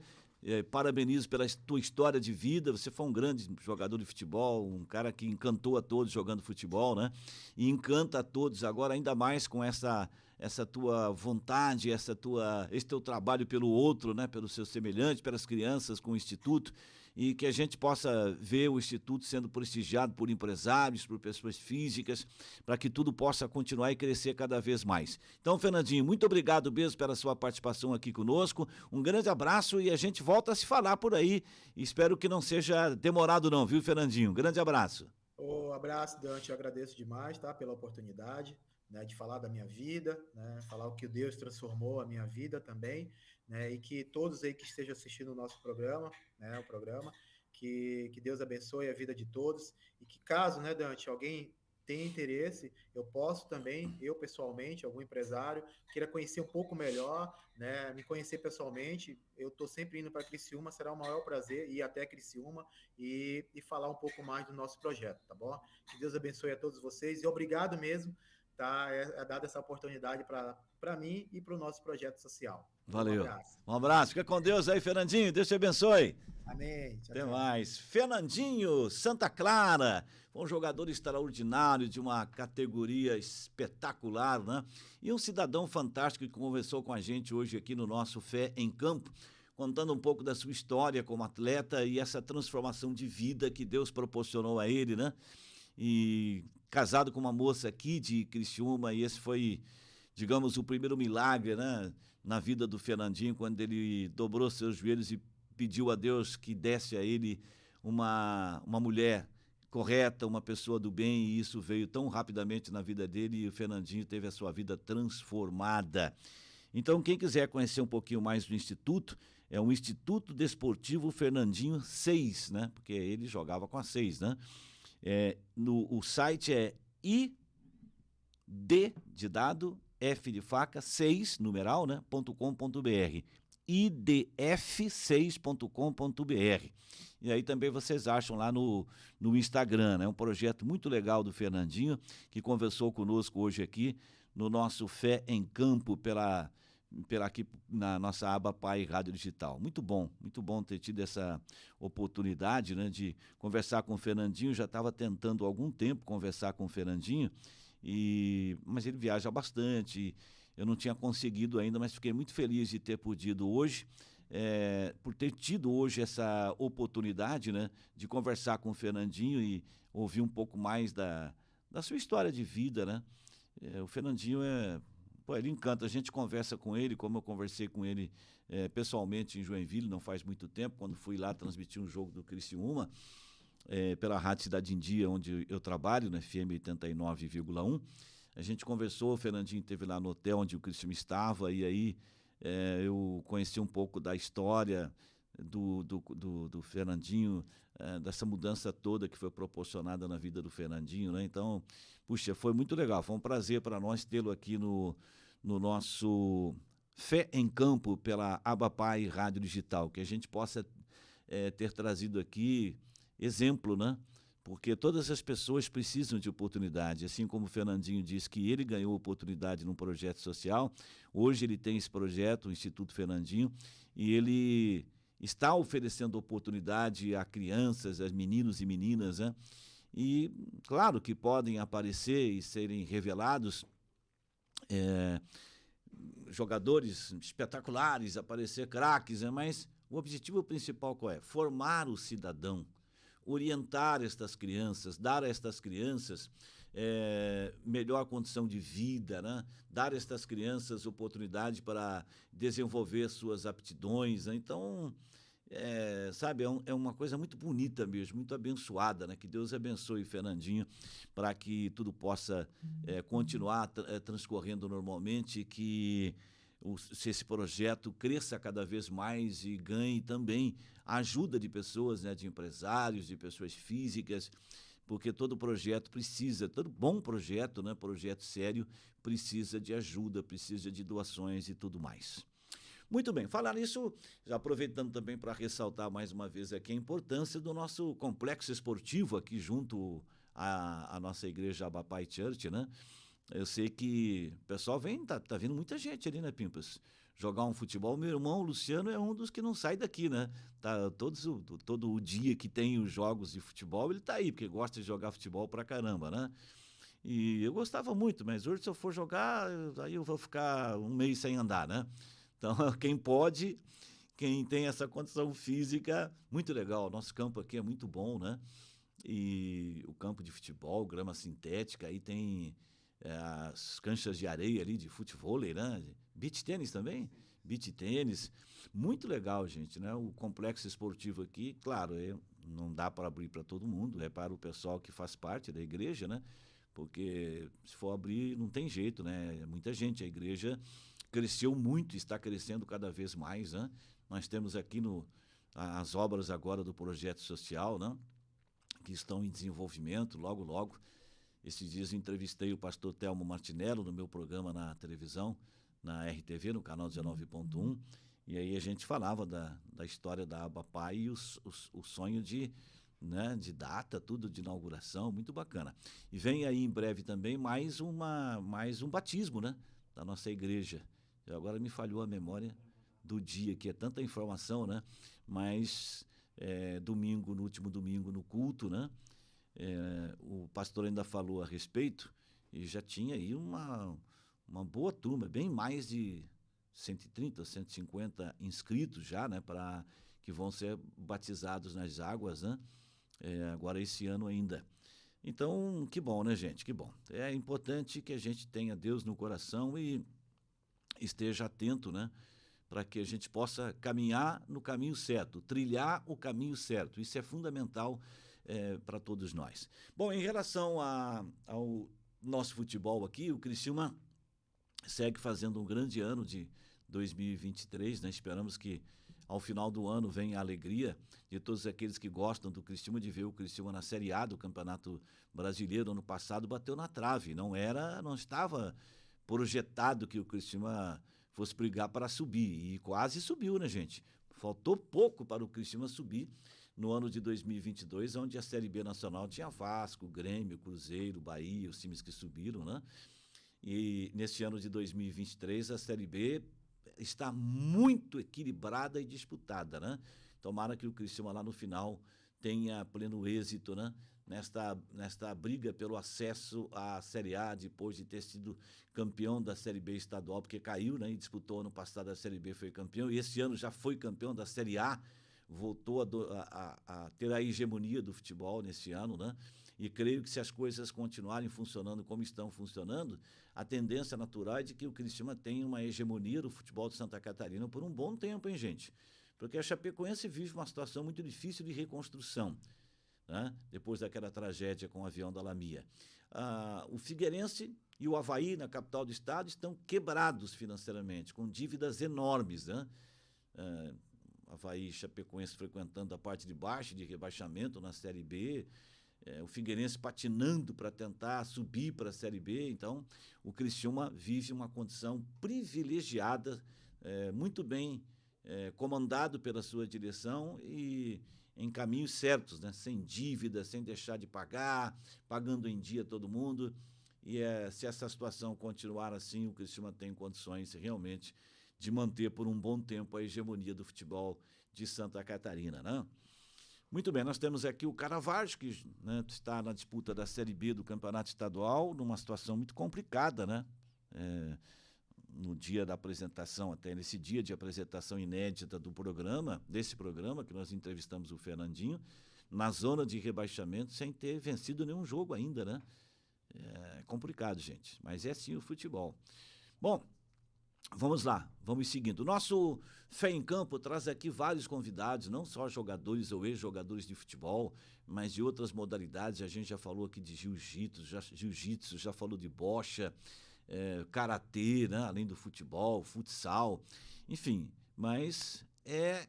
Speaker 1: parabenizo pela tua história de vida. Você foi um grande jogador de futebol, um cara que encantou a todos jogando futebol, né? E encanta a todos agora, ainda mais com essa tua vontade, esse teu trabalho pelo outro, né? Pelo seu semelhante, pelas crianças com o Instituto. E que a gente possa ver o Instituto sendo prestigiado por empresários, por pessoas físicas, para que tudo possa continuar e crescer cada vez mais. Então, Fernandinho, muito obrigado mesmo pela sua participação aqui conosco. Um grande abraço e a gente volta a se falar por aí. Espero que não seja demorado não, viu, Fernandinho? Um grande abraço.
Speaker 2: Um abraço, Dante, eu agradeço demais, tá, pela oportunidade, né, de falar da minha vida, né, falar o que Deus transformou a minha vida também, né, e que todos aí que estejam assistindo o nosso programa, né, o programa, que Deus abençoe a vida de todos e que caso, né, Dante, alguém tenha interesse, eu posso também, eu pessoalmente, algum empresário, queira conhecer um pouco melhor, né, me conhecer pessoalmente, eu estou sempre indo para Criciúma, será o maior prazer ir até Criciúma e falar um pouco mais do nosso projeto, tá bom? Que Deus abençoe a todos vocês e obrigado mesmo, tá? Dado essa oportunidade para mim e para o nosso projeto social. Um
Speaker 1: Valeu.
Speaker 2: abraço.
Speaker 1: Um abraço. Fica com Deus aí, Fernandinho. Deus te abençoe.
Speaker 2: Amém. Tchau,
Speaker 1: Até
Speaker 2: tchau.
Speaker 1: mais. Fernandinho Santa Clara, um jogador extraordinário, de uma categoria espetacular, né? E um cidadão fantástico que conversou com a gente hoje aqui no nosso Fé em Campo, contando um pouco da sua história como atleta e essa transformação de vida que Deus proporcionou a ele, né? E casado com uma moça aqui de Criciúma, e esse foi, digamos, o primeiro milagre, né, na vida do Fernandinho, quando ele dobrou seus joelhos e pediu a Deus que desse a ele uma mulher correta, uma pessoa do bem, e isso veio tão rapidamente na vida dele, e o Fernandinho teve a sua vida transformada. Então, quem quiser conhecer um pouquinho mais do Instituto, é o Instituto Desportivo Fernandinho 6, né? Porque ele jogava com a 6, né? O site é ID de dado, F de faca, 6, numeral, né? .com.br. idf6.com.br. E aí também vocês acham lá no Instagram, né? É um projeto muito legal do Fernandinho, que conversou conosco hoje aqui no nosso Fé em Campo pela aqui na nossa aba Pai Rádio Digital. Muito bom ter tido essa oportunidade, né, de conversar com o Fernandinho. Já estava tentando há algum tempo conversar com o Fernandinho, mas ele viaja bastante. Eu não tinha conseguido ainda, mas fiquei muito feliz de ter podido hoje, por ter tido hoje essa oportunidade, né, de conversar com o Fernandinho e ouvir um pouco mais da sua história de vida, né? O Fernandinho ele encanta. A gente conversa com ele, como eu conversei com ele pessoalmente em Joinville, não faz muito tempo, quando fui lá transmitir um jogo do Criciúma, pela Rádio Cidade em Dia, onde eu trabalho, na FM 89,1. A gente conversou, o Fernandinho esteve lá no hotel onde o Criciúma estava, e aí eu conheci um pouco da história do Fernandinho, dessa mudança toda que foi proporcionada na vida do Fernandinho, né? Então, puxa, foi muito legal, foi um prazer para nós tê-lo aqui no nosso Fé em Campo pela Abapai Rádio Digital, que a gente possa ter trazido aqui exemplo, né? Porque todas as pessoas precisam de oportunidade. Assim como o Fernandinho disse que ele ganhou oportunidade num projeto social, hoje ele tem esse projeto, o Instituto Fernandinho, e ele está oferecendo oportunidade a crianças, a meninos e meninas, né? E claro que podem aparecer e serem revelados jogadores espetaculares, aparecer craques, né? Mas o objetivo principal qual é? Formar o cidadão, orientar estas crianças, dar a estas crianças melhor condição de vida, né? Dar a estas crianças oportunidade para desenvolver suas aptidões, né? Então, sabe, é uma coisa muito bonita mesmo, muito abençoada, né? Que Deus abençoe Fernandinho para que tudo possa continuar transcorrendo normalmente, que se esse projeto cresça cada vez mais e ganhe também a ajuda de pessoas, né, de empresários, de pessoas físicas, porque todo projeto precisa, todo bom projeto, né, projeto sério, precisa de ajuda, precisa de doações e tudo mais. Muito bem, falar nisso, já aproveitando também para ressaltar mais uma vez aqui a importância do nosso complexo esportivo aqui junto à nossa igreja Abapai Church, né? Eu sei que o pessoal tá vindo muita gente ali, né, Pimpas? Jogar um futebol. Meu irmão, o Luciano, é um dos que não sai daqui, né? Tá todo o dia que tem os jogos de futebol, ele tá aí, porque gosta de jogar futebol pra caramba, né? E eu gostava muito, mas hoje se eu for jogar, aí eu vou ficar um mês sem andar, né? Então, quem pode, quem tem essa condição física, muito legal. Nosso campo aqui é muito bom, né? E o campo de futebol, grama sintética, aí tem as canchas de areia ali de futevôlei, né? Beach tênis também? Beach tênis. Muito legal, gente, né? O complexo esportivo aqui, claro, não dá para abrir para todo mundo, é para o pessoal que faz parte da igreja, né? Porque se for abrir, não tem jeito, né? É muita gente. A igreja cresceu muito, está crescendo cada vez mais, né? Nós temos aqui as obras agora do projeto social, né? Que estão em desenvolvimento, logo, logo. Esses dias eu entrevistei o pastor Telmo Martinello no meu programa na televisão, na RTV, no canal 19.1, e aí a gente falava da história da Abapai e o sonho né, de data, tudo de inauguração, muito bacana. E vem aí em breve também mais um batismo, né, da nossa igreja. Agora me falhou a memória do dia, que é tanta informação, né, mas domingo, no último domingo, no culto, né, o pastor ainda falou a respeito e já tinha aí uma boa turma, bem mais de 130, 150 inscritos já, né, para que vão ser batizados nas águas, né, agora esse ano ainda. Então, que bom, né, gente? Que bom. É importante que a gente tenha Deus no coração e esteja atento, né, para que a gente possa caminhar no caminho certo, trilhar o caminho certo. Isso é fundamental para todos nós. Bom, em relação ao nosso futebol aqui, o Criciúma segue fazendo um grande ano de 2023, né? Esperamos que ao final do ano venha a alegria de todos aqueles que gostam do Criciúma, de ver o Criciúma na Série A do Campeonato Brasileiro. Ano passado bateu na trave, não estava projetado que o Criciúma fosse brigar para subir. E quase subiu, né, gente? Faltou pouco para o Criciúma subir no ano de 2022, onde a Série B nacional tinha Vasco, Grêmio, Cruzeiro, Bahia, os times que subiram, né? E neste ano de 2023, a Série B está muito equilibrada e disputada, né? Tomara que o Criciúma lá no final tenha pleno êxito, né? Nesta briga pelo acesso à Série A, depois de ter sido campeão da Série B estadual, porque caiu, né? E disputou ano passado a Série B, foi campeão, e esse ano já foi campeão da Série A, voltou a ter a hegemonia do futebol nesse ano, né? E creio que se as coisas continuarem funcionando como estão funcionando, a tendência natural é de que o Criciúma tenha uma hegemonia do futebol de Santa Catarina por um bom tempo, hein, gente? Porque a Chapecoense vive uma situação muito difícil de reconstrução, né? Depois daquela tragédia com o avião da Lamia. O Figueirense e o Avaí, na capital do estado, estão quebrados financeiramente, com dívidas enormes, né? Avaí e Chapecoense frequentando a parte de baixo, de rebaixamento na Série B, o Figueirense patinando para tentar subir para a Série B. Então, o Criciúma vive uma condição privilegiada, muito bem comandado pela sua direção e em caminhos certos, né? Sem dívida, sem deixar de pagar, pagando em dia todo mundo. E se essa situação continuar assim, o Criciúma tem condições realmente de manter por um bom tempo a hegemonia do futebol de Santa Catarina, né? Muito bem, nós temos aqui o Caravaggio, que, né, está na disputa da Série B do Campeonato Estadual, numa situação muito complicada, né? No dia da apresentação, até nesse dia de apresentação inédita desse programa, que nós entrevistamos o Fernandinho, na zona de rebaixamento, sem ter vencido nenhum jogo ainda, né? É complicado, gente, mas é assim o futebol. Bom, vamos lá, vamos seguindo. O nosso Fé em Campo traz aqui vários convidados, não só jogadores ou ex-jogadores de futebol, mas de outras modalidades. A gente já falou aqui de jiu-jitsu, já falou de bocha, karatê, né? Além do futebol, futsal, enfim. Mas é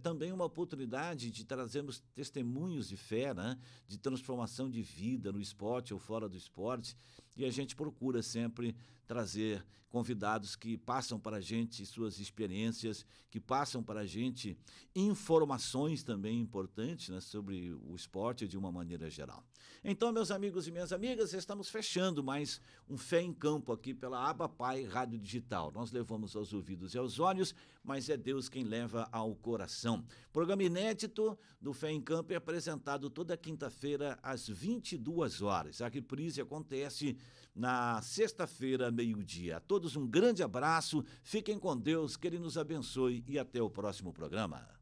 Speaker 1: também uma oportunidade de trazermos testemunhos de fé, né? De transformação de vida no esporte ou fora do esporte. E a gente procura sempre trazer convidados que passam para a gente suas experiências, que passam para a gente informações também importantes, né, sobre o esporte de uma maneira geral. Então, meus amigos e minhas amigas, estamos fechando mais um Fé em Campo aqui pela Aba Pai Rádio Digital. Nós levamos aos ouvidos e aos olhos, mas é Deus quem leva ao coração. Programa inédito do Fé em Campo é apresentado toda quinta-feira às 22 horas. A reprise acontece na sexta-feira, meio-dia. A todos um grande abraço, fiquem com Deus, que Ele nos abençoe e até o próximo programa.